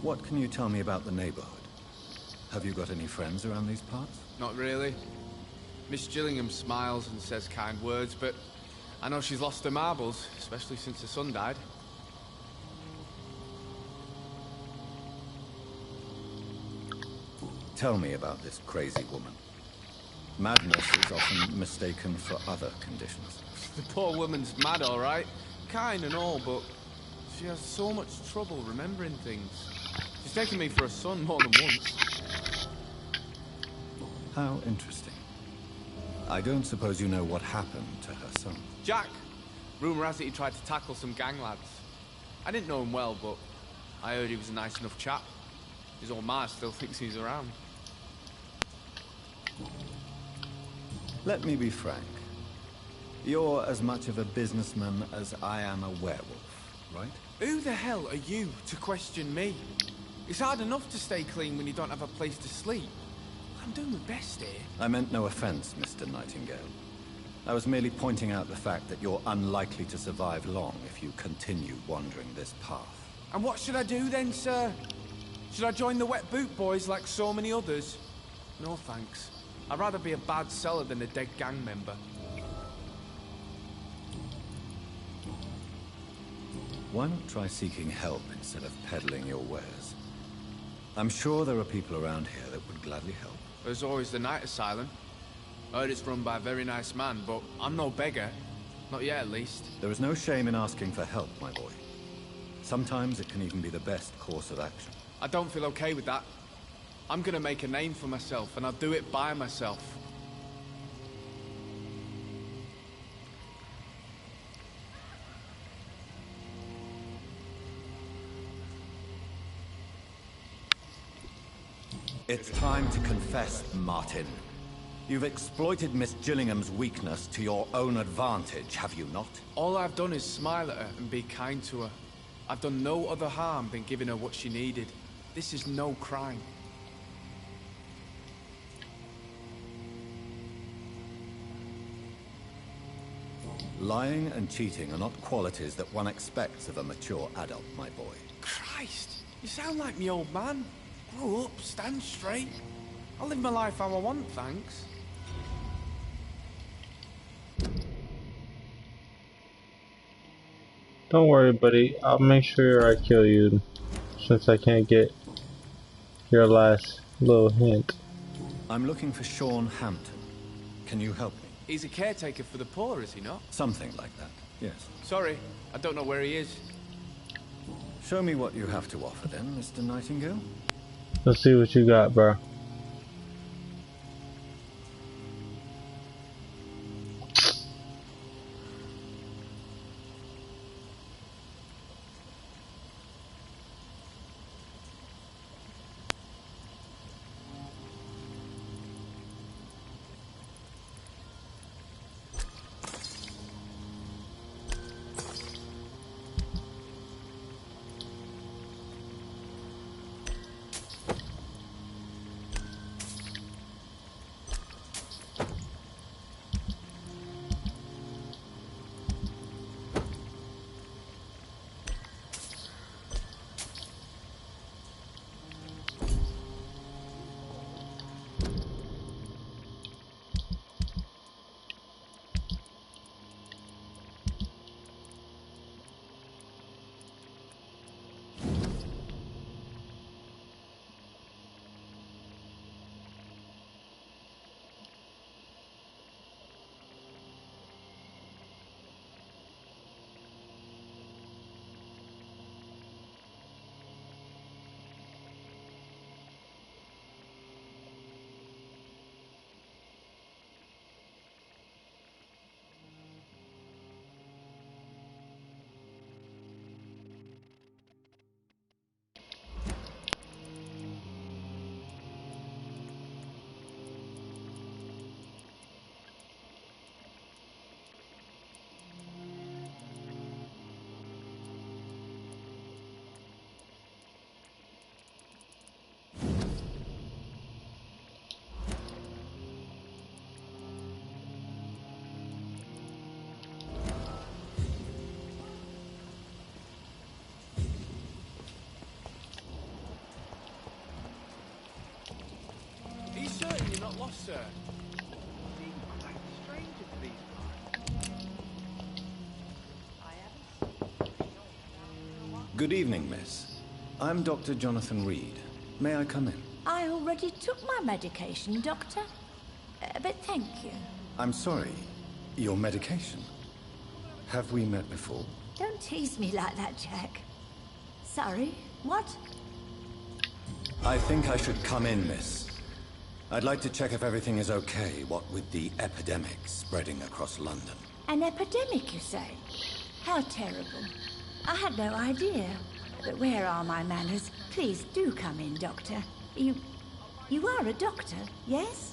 What can you tell me about the neighborhood? Have you got any friends around these parts? Not really. Miss Gillingham smiles and says kind words, but I know she's lost her marbles, especially since her son died. Tell me about this crazy woman. Madness is often mistaken for other conditions. The poor woman's mad, all right. Kind and all, but she has so much trouble remembering things. She's taken me for a son more than once. How interesting. I don't suppose you know what happened to her son. Jack! Rumour has it he tried to tackle some gang lads. I didn't know him well, but I heard he was a nice enough chap. His old ma still thinks he's around. Let me be frank. You're as much of a businessman as I am a werewolf, right? Who the hell are you to question me? It's hard enough to stay clean when you don't have a place to sleep. I'm doing my best here. I meant no offense, Mr. Nightingale. I was merely pointing out the fact that you're unlikely to survive long if you continue wandering this path. And what should I do then, sir? Should I join the Wet Boot Boys like so many others? No thanks. I'd rather be a bad seller than a dead gang member. Why not try seeking help instead of peddling your wares? I'm sure there are people around here that would gladly help. There's always the night asylum. I heard it's run by a very nice man, but I'm no beggar. Not yet, at least. There is no shame in asking for help, my boy. Sometimes it can even be the best course of action. I don't feel okay with that. I'm gonna make a name for myself, and I'll do it by myself. It's time to confess, Martin. You've exploited Miss Gillingham's weakness to your own advantage, have you not? All I've done is smile at her and be kind to her. I've done no other harm than giving her what she needed. This is no crime. Lying and cheating are not qualities that one expects of a mature adult, my boy. Christ, you sound like me old man. Grow up, stand straight. I'll live my life how I want, thanks. Don't worry, buddy. I'll make sure I kill you, since I can't get your last little hint. I'm looking for Sean Hampton. Can you help me? He's a caretaker for the poor, is he not? Something like that, yes. Sorry, I don't know where he is. Show me what you have to offer then, Mr. Nightingale. Let's see what you got, bro. Are you certain you're not lost, sir? You seem quite a stranger to these parts. Good evening, miss. I'm Dr. Jonathan Reed. May I come in? I already took my medication, Doctor. But thank you. I'm sorry. Your medication? Have we met before? Don't tease me like that, Jack. Sorry, what? I think I should come in, miss. I'd like to check if everything is okay, what with the epidemic spreading across London. An epidemic, you say? How terrible. I had no idea. But where are my manners? Please do come in, Doctor. You are a doctor, yes?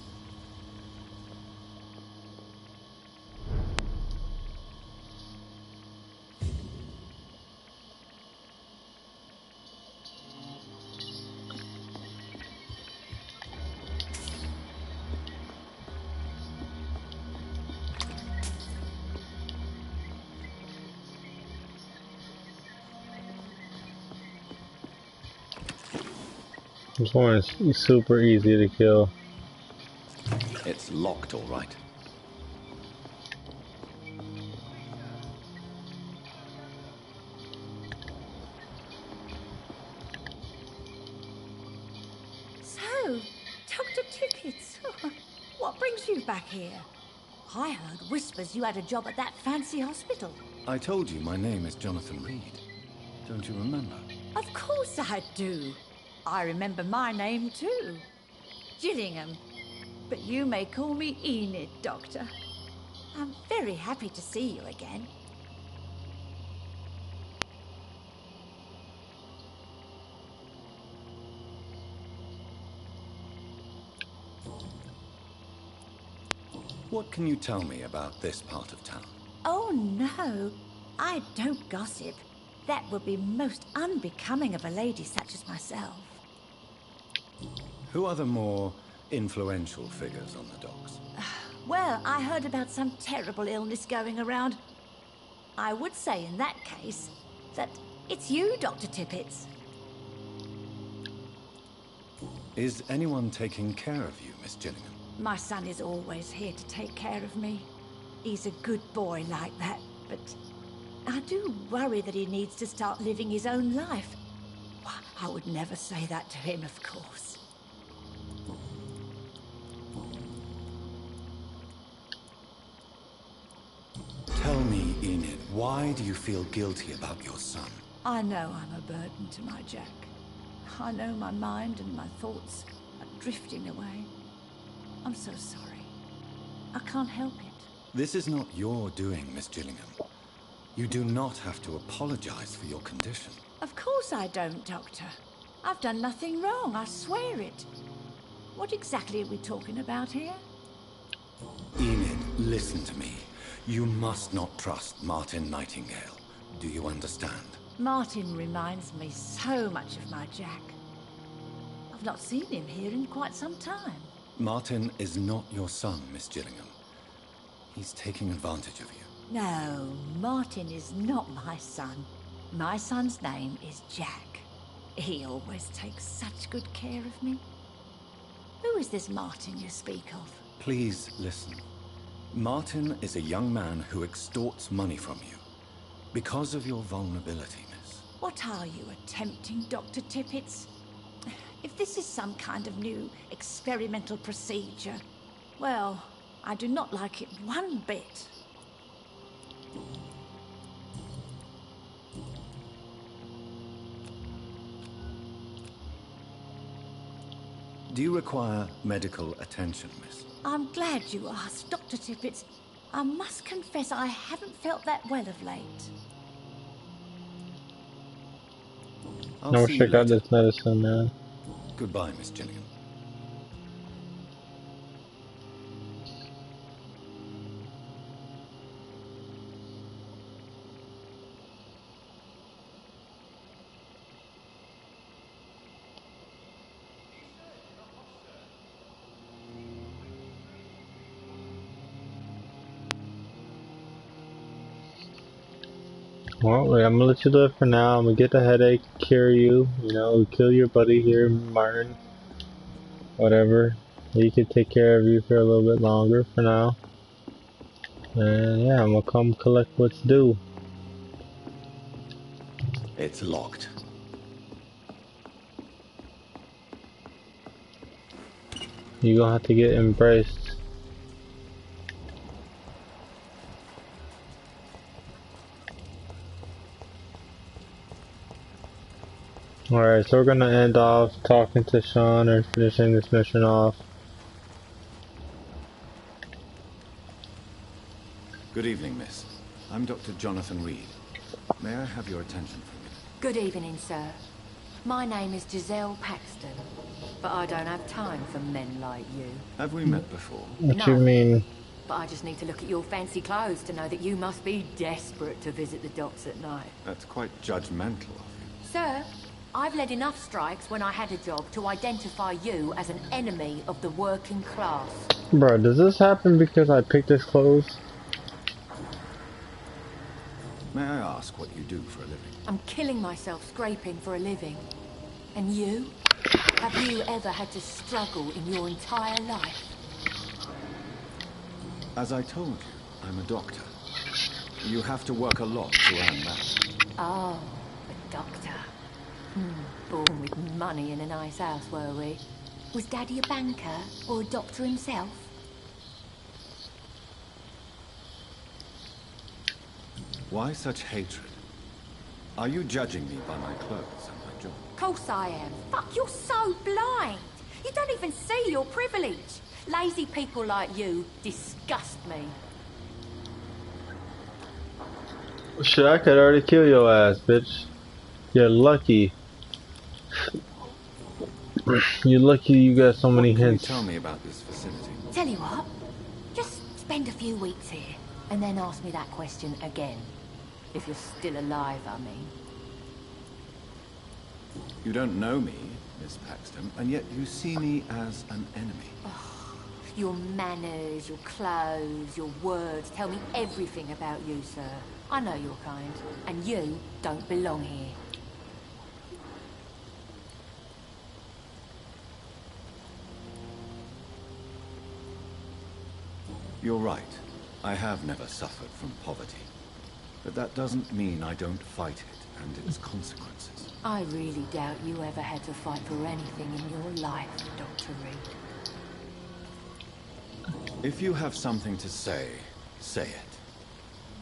This one is super easy to kill. It's locked, all right. So, Dr. Tippett, What brings you back here? I heard whispers you had a job at that fancy hospital. I told you my name is Jonathan Reed. Don't you remember? Of course I do. I remember my name too. Gillingham. But you may call me Enid, Doctor. I'm very happy to see you again. What can you tell me about this part of town? Oh, no. I don't gossip. That would be most unbecoming of a lady such as myself. Who are the more influential figures on the docks? Well, I heard about some terrible illness going around. I would say in that case that it's you, Dr. Tippett. Is anyone taking care of you, Miss Gillingham? My son is always here to take care of me. He's a good boy like that, but I do worry that he needs to start living his own life. Why, I would never say that to him, of course. Tell me, Enid, why do you feel guilty about your son? I know I'm a burden to my Jack. I know my mind and my thoughts are drifting away. I'm so sorry. I can't help it. This is not your doing, Miss Gillingham. You do not have to apologize for your condition. Of course I don't, Doctor. I've done nothing wrong, I swear it. What exactly are we talking about here? Enid, listen to me. You must not trust Martin Nightingale. Do you understand? Martin reminds me so much of my Jack. I've not seen him here in quite some time. Martin is not your son, Miss Gillingham. He's taking advantage of you. No, Martin is not my son. My son's name is Jack. He always takes such good care of me. Who is this Martin you speak of? Please listen. Martin is a young man who extorts money from you because of your vulnerability, miss. What are you attempting, Dr. Tippett? If this is some kind of new experimental procedure, well, I do not like it one bit. Do you require medical attention, miss? I'm glad you asked, Dr. Tippett. I must confess I haven't felt that well of late. I wish I got this medicine, man. Goodbye, Miss Gillingham. Well, I'm gonna let you live for now. I'm gonna get the headache, cure you, kill your buddy here, Martin. Whatever. He could take care of you for a little bit longer for now. And yeah, I'm gonna come collect what's due. It's locked. You're gonna have to get embraced. Alright, so we're gonna end off talking to Sean or finishing this mission off. Good evening, miss. I'm Dr. Jonathan Reed. May I have your attention for a minute? Good evening, sir. My name is Giselle Paxton, but I don't have time for men like you. Have we met before? What you mean? But I just need to look at your fancy clothes to know that you must be desperate to visit the docks at night. That's quite judgmental of you. Sir, I've led enough strikes when I had a job to identify you as an enemy of the working class. Bro, does this happen because I picked his clothes? May I ask what you do for a living? I'm killing myself scraping for a living. And you? Have you ever had to struggle in your entire life? As I told you, I'm a doctor. You have to work a lot to earn that. Oh, a doctor. Born with money in a nice house, were we? Was Daddy a banker or a doctor himself? Why such hatred? Are you judging me by my clothes and my job? Course I am. Fuck, you're so blind. You don't even see your privilege. Lazy people like you disgust me. Shit, I could already kill your ass, bitch. You're lucky. You're lucky you got so many hints. Tell me about this facility. Tell you what, just spend a few weeks here, and then ask me that question again. If you're still alive, I mean. You don't know me, Miss Paxton, and yet you see me as an enemy. Oh, your manners, your clothes, your words tell me everything about you, sir. I know your kind, and you don't belong here. You're right. I have never suffered from poverty. But that doesn't mean I don't fight it and its consequences. I really doubt you ever had to fight for anything in your life, Dr. Reed. If you have something to say, say it.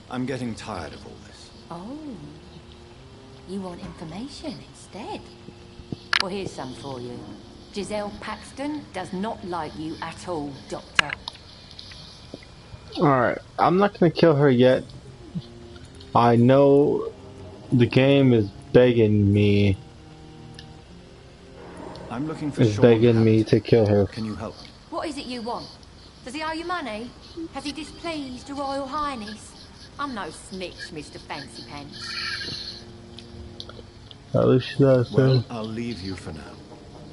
I'm getting tired of all this. Oh. You want information instead? Well, here's some for you. Giselle Paxton does not like you at all, Doctor. Alright, I'm not gonna kill her yet. I know the game is begging me. I'm looking for It's Sean begging Hampton. me to kill her. Can you help me? What is it you want? Does he owe you money? Has he displeased your Royal Highness? I'm no snitch, Mr. Fancy Pants. At least she does, Well, too. I'll leave you for now.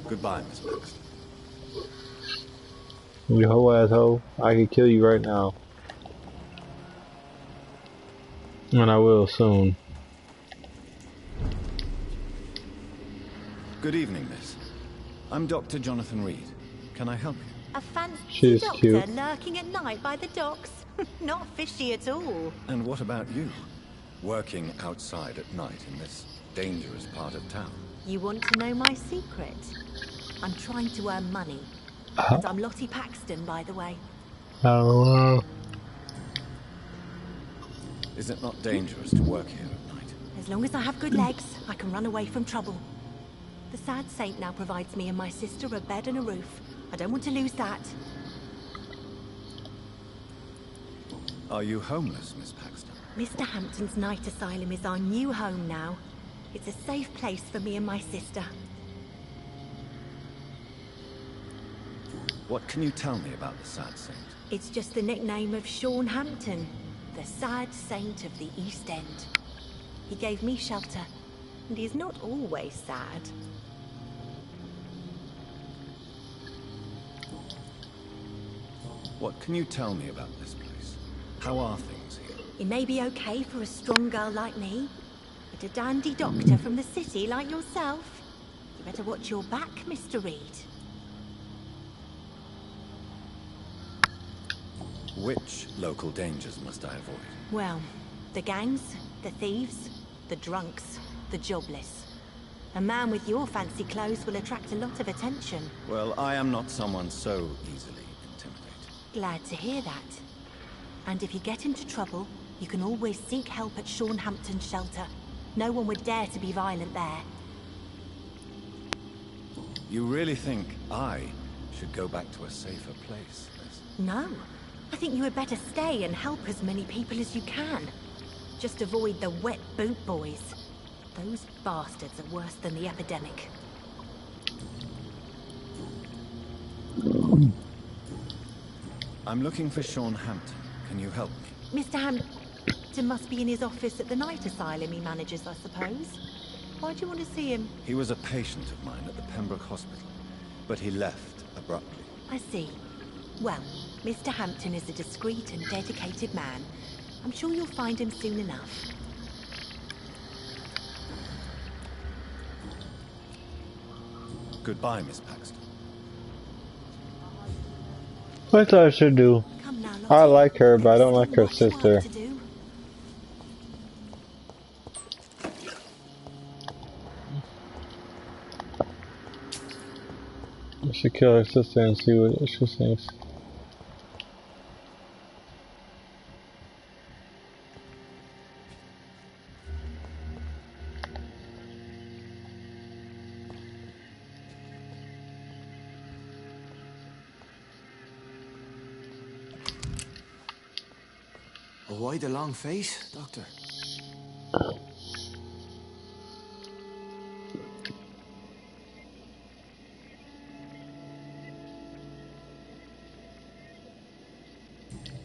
Goodbye, Miss Paxton. You whole asshole. I could kill you right now. And I will soon. Good evening, miss. I'm Dr. Jonathan Reed. Can I help you? A fancy She's doctor cute. lurking at night by the docks. Not fishy at all. And what about you? Working outside at night in this dangerous part of town. You want to know my secret? I'm trying to earn money. And I'm Lottie Paxton, by the way. Hello. Is it not dangerous to work here at night? As long as I have good legs, I can run away from trouble. The sad saint now provides me and my sister a bed and a roof. I don't want to lose that. Are you homeless, Miss Paxton? Mr. Hampton's night asylum is our new home now. It's a safe place for me and my sister. What can you tell me about the sad saint? It's just the nickname of Sean Hampton, the sad saint of the East End. He gave me shelter, and he's not always sad. What can you tell me about this place? How are things here? It may be okay for a strong girl like me, but a dandy doctor from the city like yourself, you better watch your back, Mr. Reed. Which local dangers must I avoid? Well, the gangs, the thieves, the drunks, the jobless. A man with your fancy clothes will attract a lot of attention. Well, I am not someone so easily intimidated. Glad to hear that. And if you get into trouble, you can always seek help at Sean Hampton's shelter. No one would dare to be violent there. You really think I should go back to a safer place, Liz? No. I think you had better stay and help as many people as you can. Just avoid the wet boot boys. Those bastards are worse than the epidemic. I'm looking for Sean Hampton. Can you help me? Mr. Hampton must be in his office at the night asylum he manages, I suppose. Why do you want to see him? He was a patient of mine at the Pembroke Hospital, but he left abruptly. I see. Well, Mr. Hampton is a discreet and dedicated man. I'm sure you'll find him soon enough. Goodbye, Miss Paxton. What I should do? I like her, but I don't like her sister. I should kill her sister and see what she thinks. why the long face, Doctor?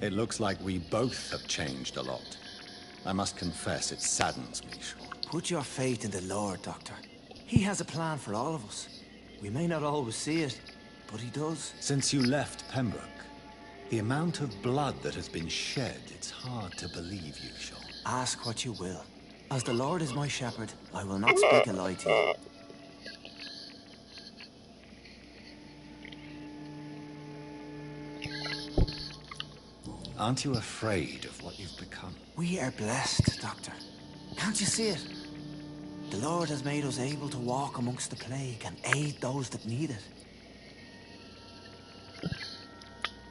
It looks like we both have changed a lot. I must confess, it saddens me, Sean. Put your faith in the Lord, Doctor. He has a plan for all of us. We may not always see it, but he does. Since you left Pembroke, the amount of blood that has been shed, it's hard to believe you, Sean. Ask what you will. As the Lord is my shepherd, I will not speak a lie to you. Aren't you afraid of what you've become? We are blessed, Doctor. Can't you see it? The Lord has made us able to walk amongst the plague and aid those that need it.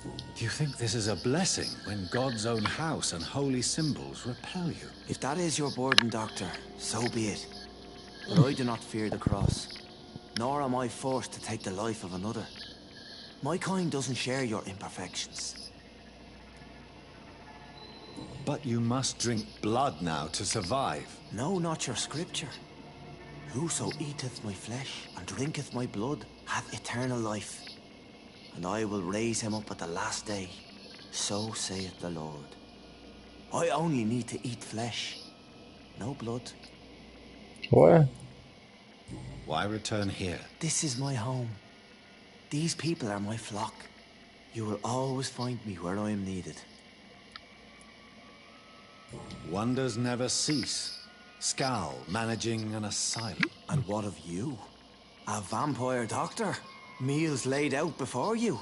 Do you think this is a blessing when God's own house and holy symbols repel you? If that is your burden, Doctor, so be it. But I do not fear the cross, nor am I forced to take the life of another. My kind doesn't share your imperfections. But you must drink blood now to survive. No, not your scripture. Whoso eateth my flesh and drinketh my blood hath eternal life, and I will raise him up at the last day. So saith the Lord. I only need to eat flesh, no blood. What? Why return here? This is my home. These people are my flock. You will always find me where I am needed. Wonders never cease. Scal managing an asylum. And what of you? A vampire doctor? Meals laid out before you.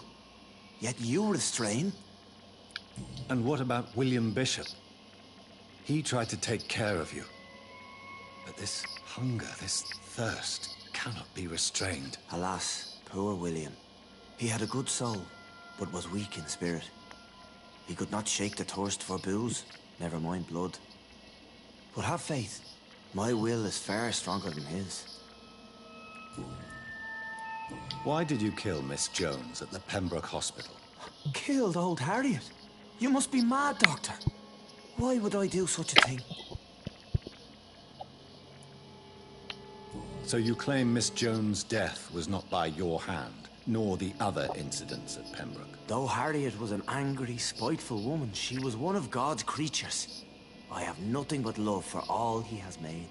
Yet you restrain. And what about William Bishop? He tried to take care of you. But this hunger, this thirst, cannot be restrained. Alas, poor William. He had a good soul, but was weak in spirit. He could not shake the thirst for booze, never mind blood. But have faith. My will is far stronger than his. Why did you kill Miss Jones at the Pembroke Hospital? Killed old Harriet? You must be mad, Doctor. Why would I do such a thing? So you claim Miss Jones' death was not by your hand, nor the other incidents at Pembroke? Though Harriet was an angry, spiteful woman, she was one of God's creatures. I have nothing but love for all he has made.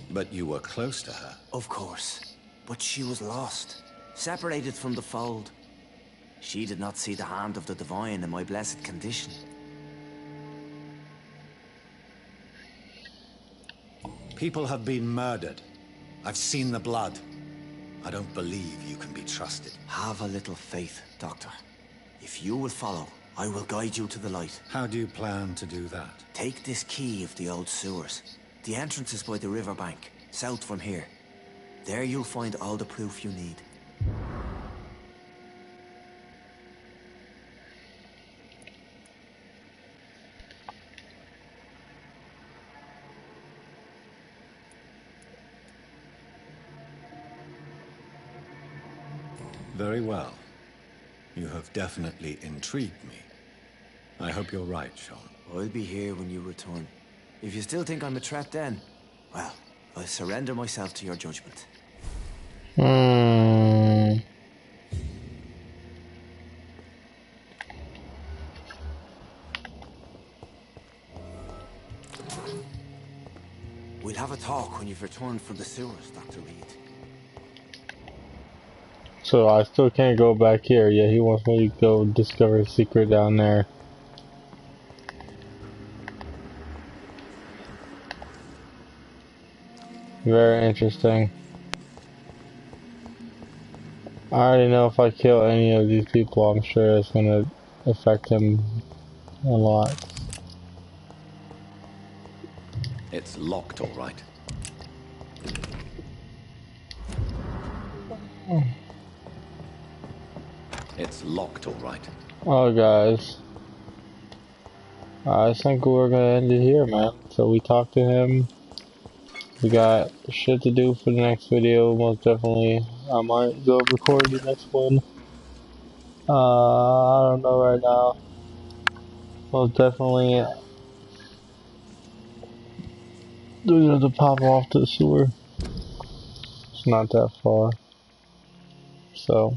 But you were close to her. Of course. But she was lost, separated from the fold. She did not see the hand of the divine in my blessed condition. People have been murdered. I've seen the blood. I don't believe you can be trusted. Have a little faith, Doctor. If you will follow, I will guide you to the light. How do you plan to do that? Take this key of the old sewers. The entrance is by the riverbank, south from here. There you'll find all the proof you need. Very well. You have definitely intrigued me. I hope you're right, Sean. I'll be here when you return. If you still think I'm a threat then, well, I'll surrender myself to your judgment. We'll have a talk when you've returned from the sewers, Dr. Reed. So I still can't go back here, yet he wants me to go discover a secret down there. Very interesting. I already know if I kill any of these people, I'm sure it's gonna affect him a lot. It's locked, all right. It's locked, all right. Oh, guys. I think we're gonna end it here, man. So we talked to him. We got shit to do for the next video, most definitely. I might go record the next one. I don't know right now. Most definitely, we have to pop off to the sewer. It's not that far. So,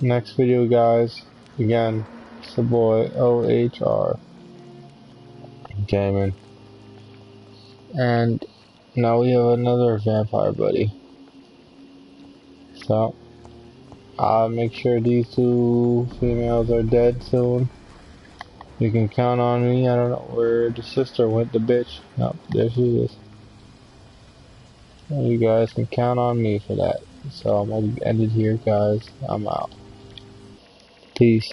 next video, guys. Again, it's the boy OHR Gaming. And now we have another vampire buddy. So, I'll make sure these two females are dead soon. You can count on me. I don't know where the sister went, the bitch. Nope, there she is. You guys can count on me for that. So I'm gonna end it here, guys. I'm out. Peace.